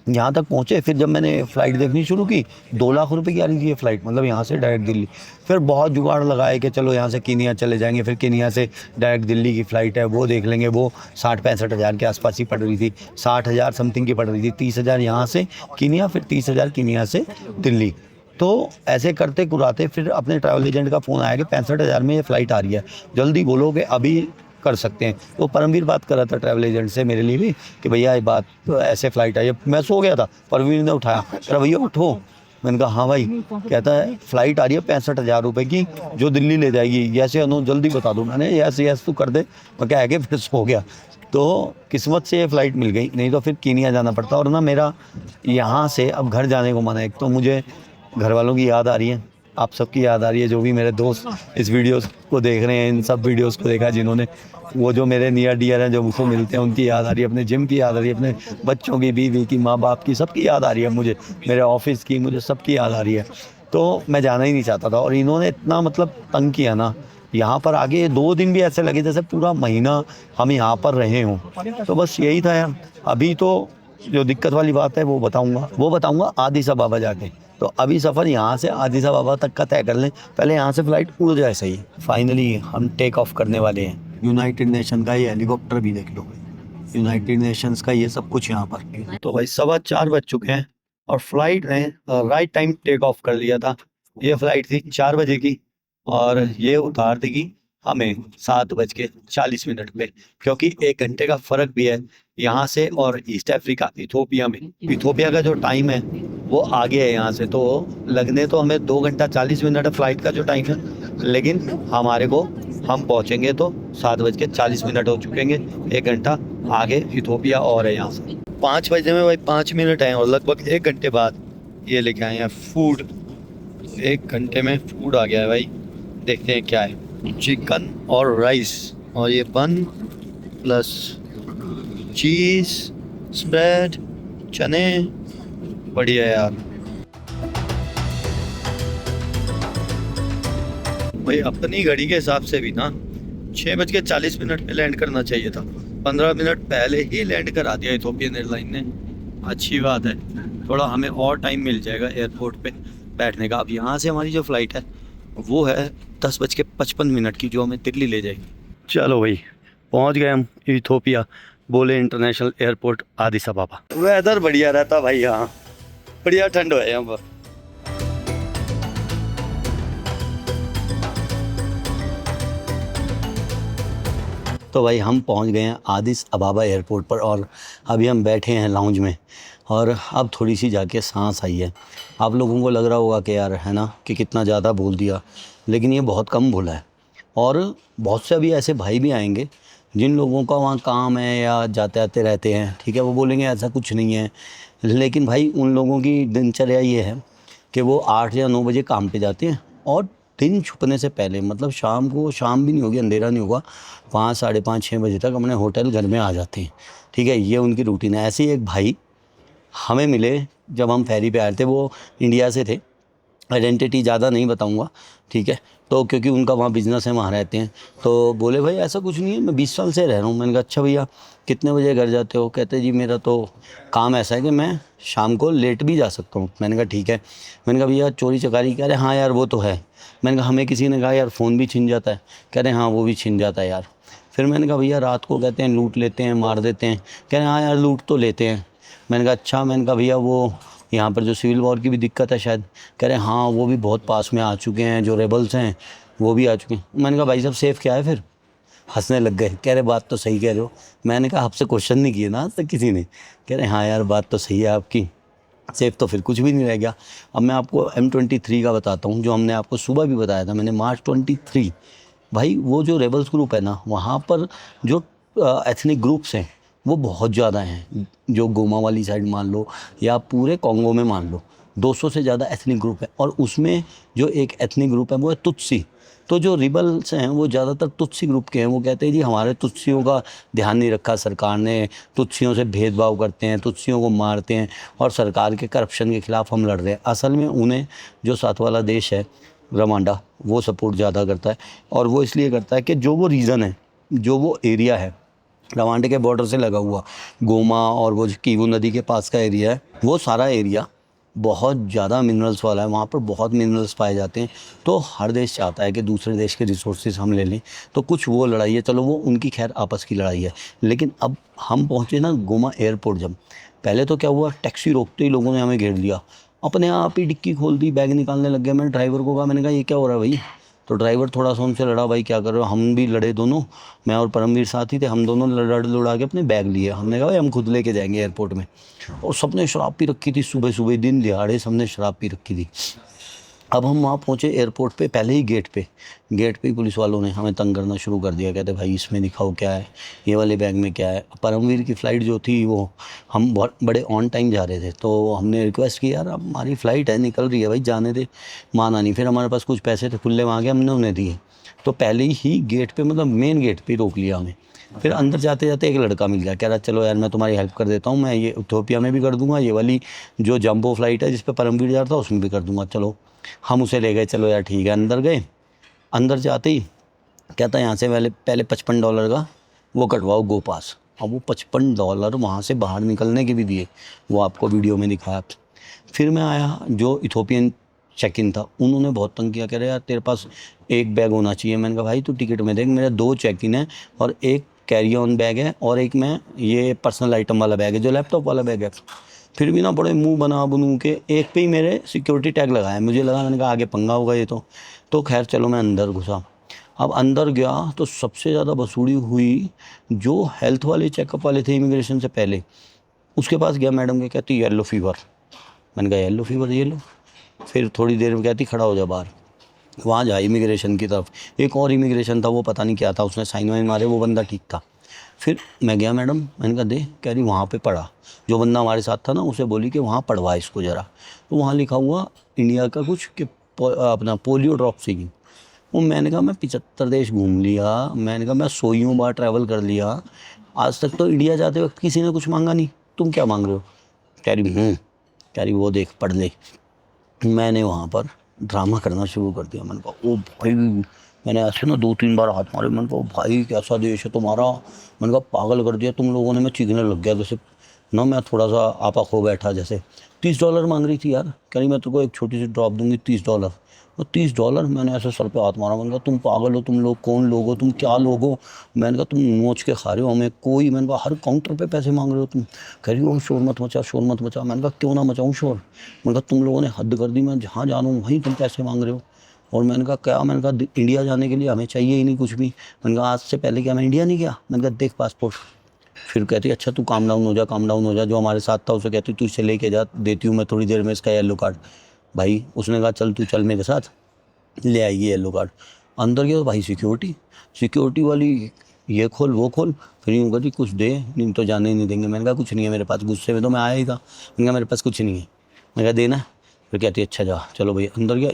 यहाँ तक पहुँचे। फिर जब मैंने फ़्लाइट देखनी शुरू की, 2 लाख रुपए की आ रही थी ये फ़्लाइट, मतलब यहाँ से डायरेक्ट दिल्ली। फिर बहुत जुगाड़ लगाए कि चलो यहाँ से कीनिया चले जाएंगे, फिर कीनिया से डायरेक्ट दिल्ली की फ़्लाइट है वो देख लेंगे, वो 60-65 हज़ार के आसपास ही पड़ रही थी, 60 हज़ार समथिंग की पड़ रही थी, 30 हज़ार यहाँ से कीनिया, फिर 30 हज़ार कीनिया से दिल्ली। तो ऐसे करते कुराते फिर अपने ट्रैवल एजेंट का फ़ोन आया कि 65 हज़ार में ये फ़्लाइट आ रही है, जल्दी बोलो कि अभी कर सकते हैं। तो परमवीर बात कर रहा था ट्रैवल एजेंट से मेरे लिए भी कि भैया ये बात तो ऐसे फ़्लाइट आई है। मैं सो गया था, परमवीर ने उठाया, कह रहा भैया उठो। मैंने कहा हाँ भाई। कहता है फ़्लाइट आ रही है 65 हज़ार रुपये की जो दिल्ली ले जाएगी, यस या नो जल्दी बता दो। मैंने यस यस तू कर दे, मैं क्या है कि फिर सो गया। तो किस्मत से ये फ़्लाइट मिल गई, नहीं तो फिर कीनिया जाना पड़ता। और ना मेरा यहाँ से अब घर जाने को मन है, एक तो मुझे घर वालों की याद आ रही है, आप सबकी याद आ रही है, जो भी मेरे दोस्त इस वीडियोस को देख रहे हैं, इन सब वीडियोस को देखा जिन्होंने, वो जो मेरे नियर डियर हैं जो मुझको मिलते हैं, उनकी याद आ रही है, अपने जिम की याद आ रही है, अपने बच्चों की, बीवी की, माँ बाप की, सबकी याद आ रही है मुझे, मेरे ऑफिस की, मुझे सबकी याद आ रही है। तो मैं जाना ही नहीं चाहता था, और इन्होंने इतना मतलब तंग किया ना यहाँ पर आगे, 2 दिन भी ऐसे लगे जैसे पूरा महीना हम यहाँ पर रहे हों। तो बस यही था यार। अभी तो जो दिक्कत वाली बात है वो बताऊँगा आदिस अबाबा जाके। तो अभी सफ़र यहाँ से आदिस अबाबा तक का तय कर लें, पहले यहाँ से फ़्लाइट उड़ जाए सही। फाइनली हम टेक ऑफ करने वाले हैं। यूनाइटेड नेशन का ये हेलीकॉप्टर भी देख लो, यूनाइटेड नेशंस का ये सब कुछ यहाँ पर। तो भाई 4:15 बज चुके हैं और फ्लाइट ने राइट टाइम टेक ऑफ कर लिया था। ये फ़्लाइट थी 4 बजे की और ये उतार देगी हमें 7:40 पे, क्योंकि 1 घंटे का फ़र्क भी है यहाँ से और ईस्ट अफ्रीका इथोपिया में। इथोपिया का जो टाइम है वो आगे है यहाँ से, तो लगने तो हमें 2 घंटा 40 मिनट है फ़्लाइट का जो टाइम है, लेकिन हमारे को हम पहुँचेंगे तो 7:40 हो चुकेंगे, 1 घंटा आगे इथोपिया और है यहाँ से। 5 बजने में भाई 5 मिनट हैं और लगभग 1 घंटे बाद ये लेके आए हैं फूड। 1 घंटे में फूड आ गया है भाई, देखते हैं क्या है। चिकन और राइस और ये बन प्लस चीज़ स्प्रेड, चने, बढ़िया यार। भाई अपनी घड़ी के हिसाब से भी ना 6:40 पे लैंड करना चाहिए था, 15 मिनट पहले ही लैंड करा दिया इथोपियन एयरलाइन ने। अच्छी बात है, थोड़ा हमें और टाइम मिल जाएगा एयरपोर्ट पे बैठने का। अब यहाँ से हमारी जो फ़्लाइट है वो है 10:55 की, जो हमें दिल्ली ले जाएगी। चलो भाई पहुँच गए हम इथोपिया बोले इंटरनेशनल एयरपोर्ट आदिस अबाबा। वेदर बढ़िया रहता भाई, यहाँ बढ़िया ठंड है यहाँ पर। तो भाई हम पहुंच गए हैं आदिस अबाबा एयरपोर्ट पर और अभी हम बैठे हैं लाउंज में और अब थोड़ी सी जाके सांस आई है। आप लोगों को लग रहा होगा कि यार है ना कि कितना ज़्यादा बोल दिया, लेकिन ये बहुत कम बोला है। और बहुत से अभी ऐसे भाई भी आएंगे जिन लोगों का वहाँ काम है या जाते आते रहते हैं, ठीक है, वो बोलेंगे ऐसा कुछ नहीं है। लेकिन भाई उन लोगों की दिनचर्या ये है कि वो 8 या 9 बजे काम पे जाते हैं और दिन छुपने से पहले, मतलब शाम को, शाम भी नहीं होगी, अंधेरा नहीं होगा, 5, 5:30, 6 बजे तक अपने होटल घर में आ जाते हैं। ठीक है, ये उनकी रूटीन है। ऐसे ही एक भाई हमें मिले जब हम फेरी पे आए थे, वो इंडिया से थे, आइडेंटिटी ज़्यादा नहीं बताऊंगा, ठीक है, तो क्योंकि उनका वहाँ बिज़नेस है, वहाँ रहते हैं। तो बोले भाई ऐसा कुछ नहीं है, मैं 20 साल से रह रहा हूँ। मैंने कहा अच्छा भैया कितने बजे घर जाते हो? कहते जी मेरा तो काम ऐसा है कि मैं शाम को लेट भी जा सकता हूँ। मैंने कहा ठीक है। मैंने कहा भैया चोरी चकारी? कह रहे हाँ यार वो तो है। मैंने कहा हमें किसी ने कहा यार फ़ोन भी छिन जाता है। कह रहे हाँ वो भी छिन जाता है यार। फिर मैंने कहा भैया रात को कहते हैं लूट लेते हैं, मार देते हैं। कह रहे हाँ यार लूट तो लेते हैं। मैंने कहा अच्छा। मैंने कहा भैया वो यहाँ पर जो सिविल वॉर की भी दिक्कत है शायद? कह रहे हाँ वो भी बहुत पास में आ चुके हैं, जो रेबल्स हैं वो भी आ चुके हैं। मैंने कहा भाई साहब सेफ़ क्या है फिर? हंसने लग गए, कह रहे बात तो सही कह रहे हो। मैंने कहा आपसे क्वेश्चन नहीं किए ना आज तक किसी ने? कह रहे हाँ यार बात तो सही है आपकी, सेफ़ तो फिर कुछ भी नहीं रह गया। अब मैं आपको M23 का बताता हूँ, जो हमने आपको सुबह भी बताया था मैंने, मार्च 23। भाई वो जो रेबल्स ग्रुप है ना, वहाँ पर जो एथनिक ग्रुप्स हैं वो बहुत ज़्यादा हैं। जो गोमा वाली साइड मान लो या पूरे कॉन्गो में मान लो 200 से ज़्यादा एथनिक ग्रुप है, और उसमें जो एक एथनिक ग्रुप है वो है तुत्सी। तो जो रिबल्स हैं वो ज़्यादातर तुत्सी ग्रुप के हैं। वो कहते हैं जी हमारे तुत्सियों का ध्यान नहीं रखा सरकार ने, तुत्सियों से भेदभाव करते हैं, तुत्सियों को मारते हैं, और सरकार के करप्शन के ख़िलाफ़ हम लड़ रहे हैं। असल में उन्हें जो साथ वाला देश है रवांडा वो सपोर्ट ज़्यादा करता है, और वो इसलिए करता है कि जो वो रीज़न है, जो वो एरिया है रवांडे के बॉर्डर से लगा हुआ, गोमा और वो जो कीवू नदी के पास का एरिया है, वो सारा एरिया बहुत ज़्यादा मिनरल्स वाला है। वहाँ पर बहुत मिनरल्स पाए जाते हैं। तो हर देश चाहता है कि दूसरे देश के रिसोर्सेज हम ले लें। तो कुछ वो लड़ाई है, चलो वो उनकी खैर आपस की लड़ाई है। लेकिन अब हम पहुँचे ना गोमा एयरपोर्ट, जब पहले तो क्या हुआ, टैक्सी रोकते ही लोगों ने हमें घेर लिया, अपने आप ही डिक्की खोल दी, बैग निकालने लग गए। मैंने ड्राइवर को कहा, मैंने कहा ये क्या हो रहा है भाई। तो ड्राइवर थोड़ा सा उनसे लड़ा, भाई क्या कर रहे हो। हम भी लड़े दोनों, मैं और परमवीर साथ ही थे, हम दोनों लड़ लुड़ा के अपने बैग लिए। हमने कहा भाई हम खुद लेके जाएंगे एयरपोर्ट में। और सबने शराब पी रखी थी, सुबह सुबह दिन दिहाड़े सबने शराब पी रखी थी। अब हम वहाँ पहुँचे एयरपोर्ट पे, पहले ही गेट पे ही पुलिस वालों ने हमें तंग करना शुरू कर दिया। कहते भाई इसमें दिखाओ क्या है, ये वाले बैग में क्या है। परमवीर की फ़्लाइट जो थी वो, हम बहुत बड़े ऑन टाइम जा रहे थे, तो हमने रिक्वेस्ट की, यार अब हमारी फ़्लाइट है, निकल रही है भाई, जाने दे। माना नहीं। फिर हमारे पास कुछ पैसे थे खुले मांगे, हमने उन्हें दिए। तो पहले ही गेट पे, मतलब मेन गेट पे रोक लिया हमें। फिर अंदर जाते जाते एक लड़का मिल गया, कह रहा चलो यार मैं तुम्हारी हेल्प कर देता हूँ, मैं ये इथोपिया में भी कर दूंगा, ये वाली जो जंबो फ्लाइट है जिस पे परमवीर जा रहा था उसमें भी कर दूंगा, चलो। हम उसे ले गए, चलो यार ठीक है। अंदर गए, अंदर जाते ही कहता है यहाँ से पहले $55 का वो कटवाओ गो पास। अब वो $55 वहाँ से बाहर निकलने के भी दिए, वो आपको वीडियो में दिखाया। फिर मैं आया, जो इथोपियन चेक इन था, उन्होंने बहुत तंग किया, कह रहे यार तेरे पास एक बैग होना चाहिए। मैंने कहा भाई तू टिकट में देख, मेरे 2 चेक इन है, और एक कैरी ऑन बैग है, और एक मैं ये पर्सनल आइटम वाला बैग है जो लैपटॉप वाला बैग है। फिर भी ना बड़े मुंह बना बनू के एक पे ही मेरे सिक्योरिटी टैग लगाया। मुझे लगा, मैंने कहा आगे पंगा होगा ये तो खैर चलो मैं अंदर घुसा। अब अंदर गया तो सबसे ज़्यादा वसूली हुई जो हेल्थ वाले चेकअप वाले थे इमिग्रेशन से पहले, उसके पास गया। मैडम के कहती येलो फीवर। मैंने कहा येलो फीवर, ये लो। फिर थोड़ी देर में कहती खड़ा हो जा बाहर। वहाँ जा इमिग्रेशन की तरफ, एक और इमिग्रेशन था, वो पता नहीं क्या था, उसने साइन वाइन मारे, वो बंदा ठीक था। फिर मैं गया, मैडम मैंने कहा दे, कह रही वहाँ पे पढ़ा। जो बंदा हमारे साथ था ना उसे बोली कि वहाँ पढ़वा इसको ज़रा। तो वहाँ लिखा हुआ इंडिया का कुछ कि अपना पोलियो ड्रॉप सीगिंग। वो मैंने कहा मैं 75 देश घूम लिया, मैंने कहा मैं 100 बार ट्रैवल कर लिया, आज तक तो इंडिया जाते वक्त किसी ने कुछ मांगा नहीं, तुम क्या मांग रहे हो। कह रही वो देख पढ़ ले। मैंने वहाँ पर ड्रामा करना शुरू कर दिया। मैंने कहा ओ भाई, मैंने ऐसे ना 2-3 बार हाथ मारे। मैंने कहा भाई कैसा देश है तुम्हारा। मैंने कहा पागल कर दिया तुम लोगों ने। मैं चीखने लग गया, जैसे ना मैं थोड़ा सा आपा खो बैठा जैसे। $30 मांग रही थी यार, कह रही मैं तुमको एक छोटी सी ड्रॉप दूंगी $30। और $30 मैंने ऐसे सर पे हाथ मारा। मैंने कहा तुम पागल हो, तुम लोग कौन लोग हो, तुम क्या लोग हो। मैंने कहा तुम नोच के खा रहे हो हमें कोई। मैंने कहा हर काउंटर पे पैसे मांग रहे हो तुम। कह रही हो शोर मत मचा, शोर मत मचा। मैंने कहा क्यों ना मचाऊँ शोर। मैंने कहा तुम लोगों ने हद कर दी, मैं जहाँ जा रहा हूँ वहीं तुम पैसे मांग रहे हो। और मैंने कहा क्या, मैंने कहा इंडिया जाने के लिए हमें चाहिए ही नहीं कुछ भी। मैंने कहा आज से पहले क्या मैं इंडिया नहीं गया। मैंने कहा देख पासपोर्ट। फिर कहती अच्छा तू काम डाउन हो जा, काम डाउन हो जा। जो हमारे साथ था उसे कहती तू इसे लेके जा, देती हूँ मैं थोड़ी देर में इसका येलो कार्ड। भाई उसने कहा चल तू चल मेरे साथ, ले आइए येलो कार्ड। अंदर गया तो भाई सिक्योरिटी वाली ये खोल वो खोल। फिर यूँ कहती कुछ दे, नहीं तो जाने ही नहीं देंगे। मैंने कहा कुछ नहीं है मेरे पास। गुस्से में तो मैं आया ही था। मैंने कहा मेरे पास कुछ नहीं है। मैंने कहा देना। फिर कहती अच्छा जा। चलो भाई अंदर गया,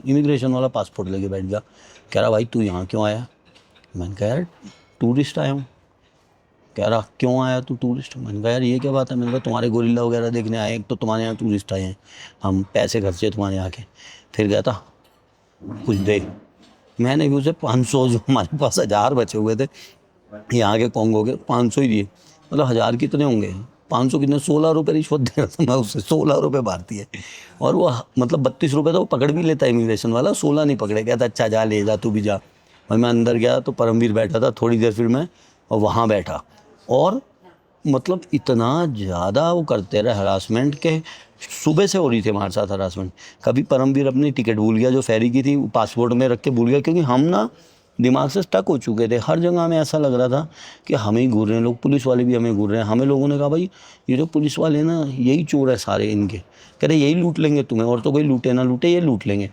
इमिग्रेशन वाला पासपोर्ट लेके बैठ गया। कह रहा भाई तू यहाँ क्यों आया। मैंने कहा यार टूरिस्ट आया हूँ। कह रहा क्यों आया तू टूरिस्ट। मैंने कहा यार ये क्या बात है। मैंने कहा तुम्हारे गोरिल्ला वगैरह देखने आए, एक तो तुम्हारे यहाँ टूरिस्ट आए हैं, हम पैसे खर्चे तुम्हारे यहाँ के। फिर कहता कुछ दे। मैंने भी उसे 500, जो हमारे पास 1000 बचे हुए थे यहाँ के कॉन्गो के, 500 ही दिए। मतलब 1000 कितने होंगे, 500 कितने, 16 रुपये रिश्वत दे रहा था मैं उससे। 16 रुपये भारतीय। और वो मतलब 32 रुपये तो वो पकड़ भी लेता है इमिग्रेशन वाला, 16 नहीं पकड़े। कहता अच्छा जा ले जा तू भी जा। भाई मैं अंदर गया तो परमवीर बैठा था थोड़ी देर, फिर मैं और वहाँ बैठा। और मतलब इतना ज़्यादा वो करते रहे हरासमेंट के, सुबह से हो रही थी हमारे साथ हरासमेंट। कभी परमवीर अपनी टिकट भूल गया जो फेरी की थी, पासपोर्ट में रख के भूल गया, क्योंकि हम ना दिमाग से स्टक हो चुके थे। हर जगह हमें ऐसा लग रहा था कि हमें ही घूर रहे हैं लोग, पुलिस वाले भी हमें घूर रहे हैं। हमें लोगों ने कहा भाई ये जो पुलिस वाले ना यही चोर है सारे इनके, कह रहे यही लूट लेंगे तुम्हें, और तो कोई लूटे ना लूटे ये लूट लेंगे।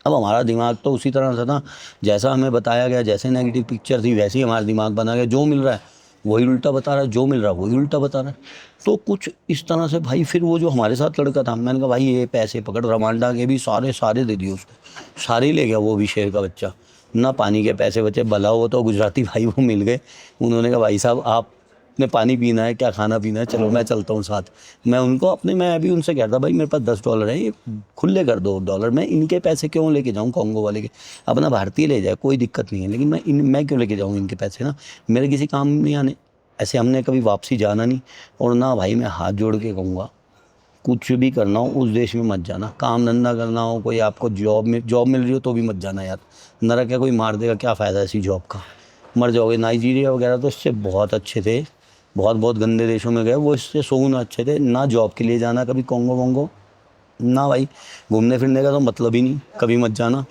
अब हमारा दिमाग तो उसी तरह से था, जैसा हमें बताया गया, जैसे नेगेटिव पिक्चर थी वैसे ही हमारा दिमाग बना गया। जो मिल रहा है वही उल्टा बता रहा है, जो मिल रहा है वही उल्टा बता रहा है। तो कुछ इस तरह से भाई, फिर वो जो हमारे साथ लड़का था, मैंने कहा भाई ये पैसे पकड़, रवांडा के भी सारे दे दिए उसको, सारे ही ले गया वो भी, शेर का बच्चा। ना पानी के पैसे बचे, भला हो तो गुजराती भाई वो मिल गए, उन्होंने कहा भाई साहब आपने पानी पीना है, क्या खाना पीना है, चलो मैं चलता हूँ साथ। मैं अभी उनसे कह रहा था भाई मेरे पास $10 है, ये खुले कर दो डॉलर, मैं इनके पैसे क्यों लेके जाऊँ कॉन्गो वाले के, अपना भारतीय ले जाए कोई दिक्कत नहीं है, लेकिन मैं क्यों लेके जाऊँ इनके पैसे, ना मेरे किसी काम नहीं आने। ऐसे हमने कभी वापसी जाना नहीं, और ना भाई मैं हाथ जोड़ के कहूँगा कुछ भी करना हो उस देश में मत जाना, काम धंधा करना हो, कोई आपको जॉब मिल रही हो तो भी मत जाना यार, नरक है, कोई मार देगा, क्या फ़ायदा ऐसी जॉब का, मर जाओगे। नाइजीरिया वगैरह तो इससे बहुत अच्छे थे, बहुत गंदे देशों में गए वो, इससे 100 गुना अच्छे थे। ना जॉब के लिए जाना कभी कॉन्गो वोंगो, ना भाई घूमने फिरने का तो मतलब ही नहीं, कभी मत जाना।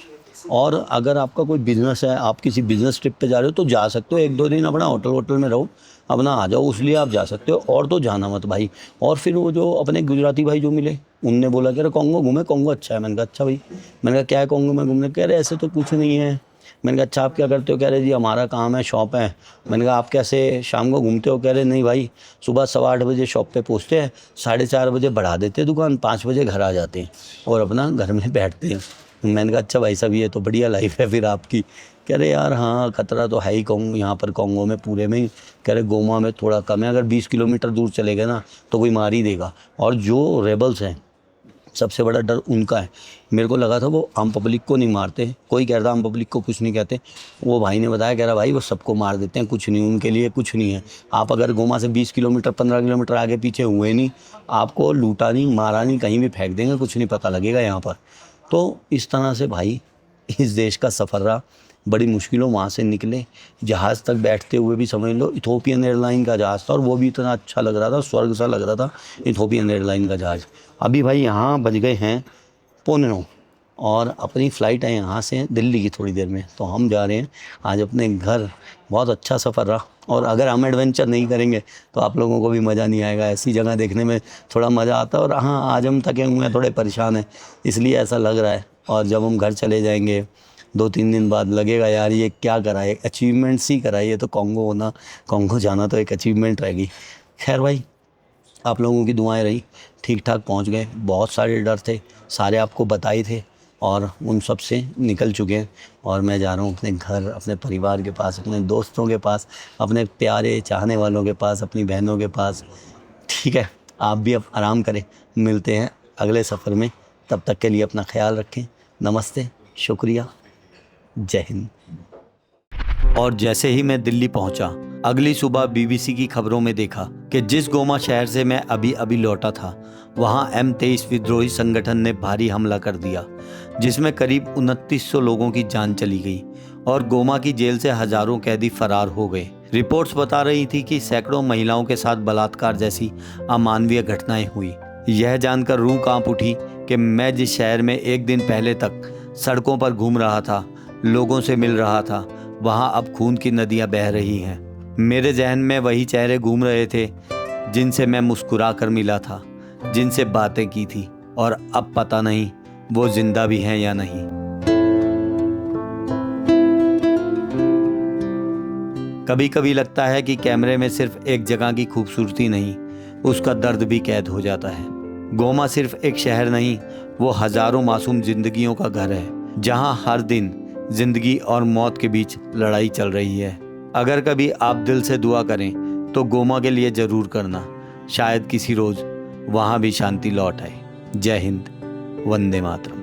और अगर आपका कोई बिज़नेस है, आप किसी बिज़नेस ट्रिप पे जा रहे हो तो जा सकते हो, 1-2 दिन अपना होटल में रहो, अपना आ जाओ, उसलिए आप जा सकते हो, और तो जाना मत भाई। और फिर वो जो अपने गुजराती भाई जो मिले, उनने बोला कि अरे कॉन्गो घूमे, कॉन्गो अच्छा है। मैंने कहा अच्छा भाई, मैंने कहा क्या है कॉन्गो में घूमने, कह रहे ऐसे तो कुछ नहीं है। मैंने कहा अच्छा आप क्या करते हो, कह रहे जी हमारा काम है, शॉप है। मैंने कहा आप कैसे शाम को घूमते हो, कह रहे नहीं भाई सुबह 8:15 बजे शॉप पे पहुँचते हैं, 4:30 बजे बढ़ा देते हैं दुकान, 5 बजे घर आ जाते हैं और अपना घर में बैठते हैं। मैंने कहा अच्छा भाई साहब ये तो बढ़िया लाइफ है फिर आपकी। कह रहे यार हाँ खतरा तो है ही यहाँ पर कॉन्गो में पूरे में ही। कह रहे गोमा में थोड़ा कम है, अगर 20 किलोमीटर दूर चले गए ना तो कोई मार ही देगा। और जो रेबल्स हैं सबसे बड़ा डर उनका है। मेरे को लगा था वो आम पब्लिक को नहीं मारते, कोई कह रहा था आम पब्लिक को कुछ नहीं कहते, वो भाई ने बताया, कह रहा भाई वो सबको मार देते हैं, कुछ नहीं, उनके लिए कुछ नहीं है। आप अगर गोमा से 20 किलोमीटर 15 किलोमीटर आगे पीछे हुए नहीं, आपको लूटा नहीं मारा नहीं, कहीं भी फेंक देंगे, कुछ नहीं पता लगेगा यहाँ पर। तो इस तरह से भाई इस देश का सफ़र रहा, बड़ी मुश्किलों वहाँ से निकले। जहाज़ तक बैठते हुए भी समझ लो इथोपियन एयरलाइन का जहाज़ था, और वो भी इतना अच्छा लग रहा था, स्वर्ग सा लग रहा था इथोपियन एयरलाइन का जहाज़। अभी भाई यहाँ बज गए हैं 8:45 और अपनी फ़्लाइट है यहाँ से दिल्ली की थोड़ी देर में, तो हम जा रहे हैं आज अपने घर। बहुत अच्छा सफ़र रहा, और अगर हम एडवेंचर नहीं करेंगे तो आप लोगों को भी मज़ा नहीं आएगा। ऐसी जगह देखने में थोड़ा मज़ा आता है, और हाँ आज हम थके हुए हैं, थोड़े परेशान हैं, इसलिए ऐसा लग रहा है। और जब हम घर चले जाएंगे 2-3 दिन बाद लगेगा यार ये क्या करा है, अचीवमेंट्स ही करा है ये तो। कॉन्गो जाना तो एक अचीवमेंट रहेगी। खैर भाई आप लोगों की दुआएं रही, ठीक ठाक पहुंच गए। बहुत सारे डर थे, सारे आपको बताए थे, और उन सब से निकल चुके हैं। और मैं जा रहा हूँ अपने घर, अपने परिवार के पास, अपने दोस्तों के पास, अपने प्यारे चाहने वालों के पास, अपनी बहनों के पास। ठीक है, आप भी अब आराम करें, मिलते हैं अगले सफ़र में। तब तक के लिए अपना ख्याल रखें। नमस्ते, शुक्रिया, जय हिंद। और जैसे ही मैं दिल्ली पहुंचा, अगली सुबह बीबीसी की खबरों में देखा कि जिस गोमा शहर से मैं अभी लौटा था, वहां M23 विद्रोही संगठन ने भारी हमला कर दिया, जिसमें करीब 2900 लोगों की जान चली गई और गोमा की जेल से हजारों कैदी फरार हो गए। रिपोर्ट्स बता रही थी कि सैकड़ों महिलाओं के साथ बलात्कार जैसी अमानवीय घटनाएं हुई। यह जानकर रूह कांप उठी कि मैं जिस शहर में एक दिन पहले तक सड़कों पर घूम रहा था, लोगों से मिल रहा था, वहां अब खून की नदियां बह रही हैं। मेरे जहन में वही चेहरे घूम रहे थे जिनसे मैं मुस्कुरा कर मिला था, जिनसे बातें की थी, और अब पता नहीं वो जिंदा भी हैं या नहीं। कभी कभी लगता है कि कैमरे में सिर्फ एक जगह की खूबसूरती नहीं, उसका दर्द भी कैद हो जाता है। गोमा सिर्फ एक शहर नहीं, वो हजारों मासूम जिंदगियों का घर है, जहां हर दिन जिंदगी और मौत के बीच लड़ाई चल रही है। अगर कभी आप दिल से दुआ करें तो गोमा के लिए ज़रूर करना, शायद किसी रोज़ वहाँ भी शांति लौट आए। जय हिंद, वंदे मातरम।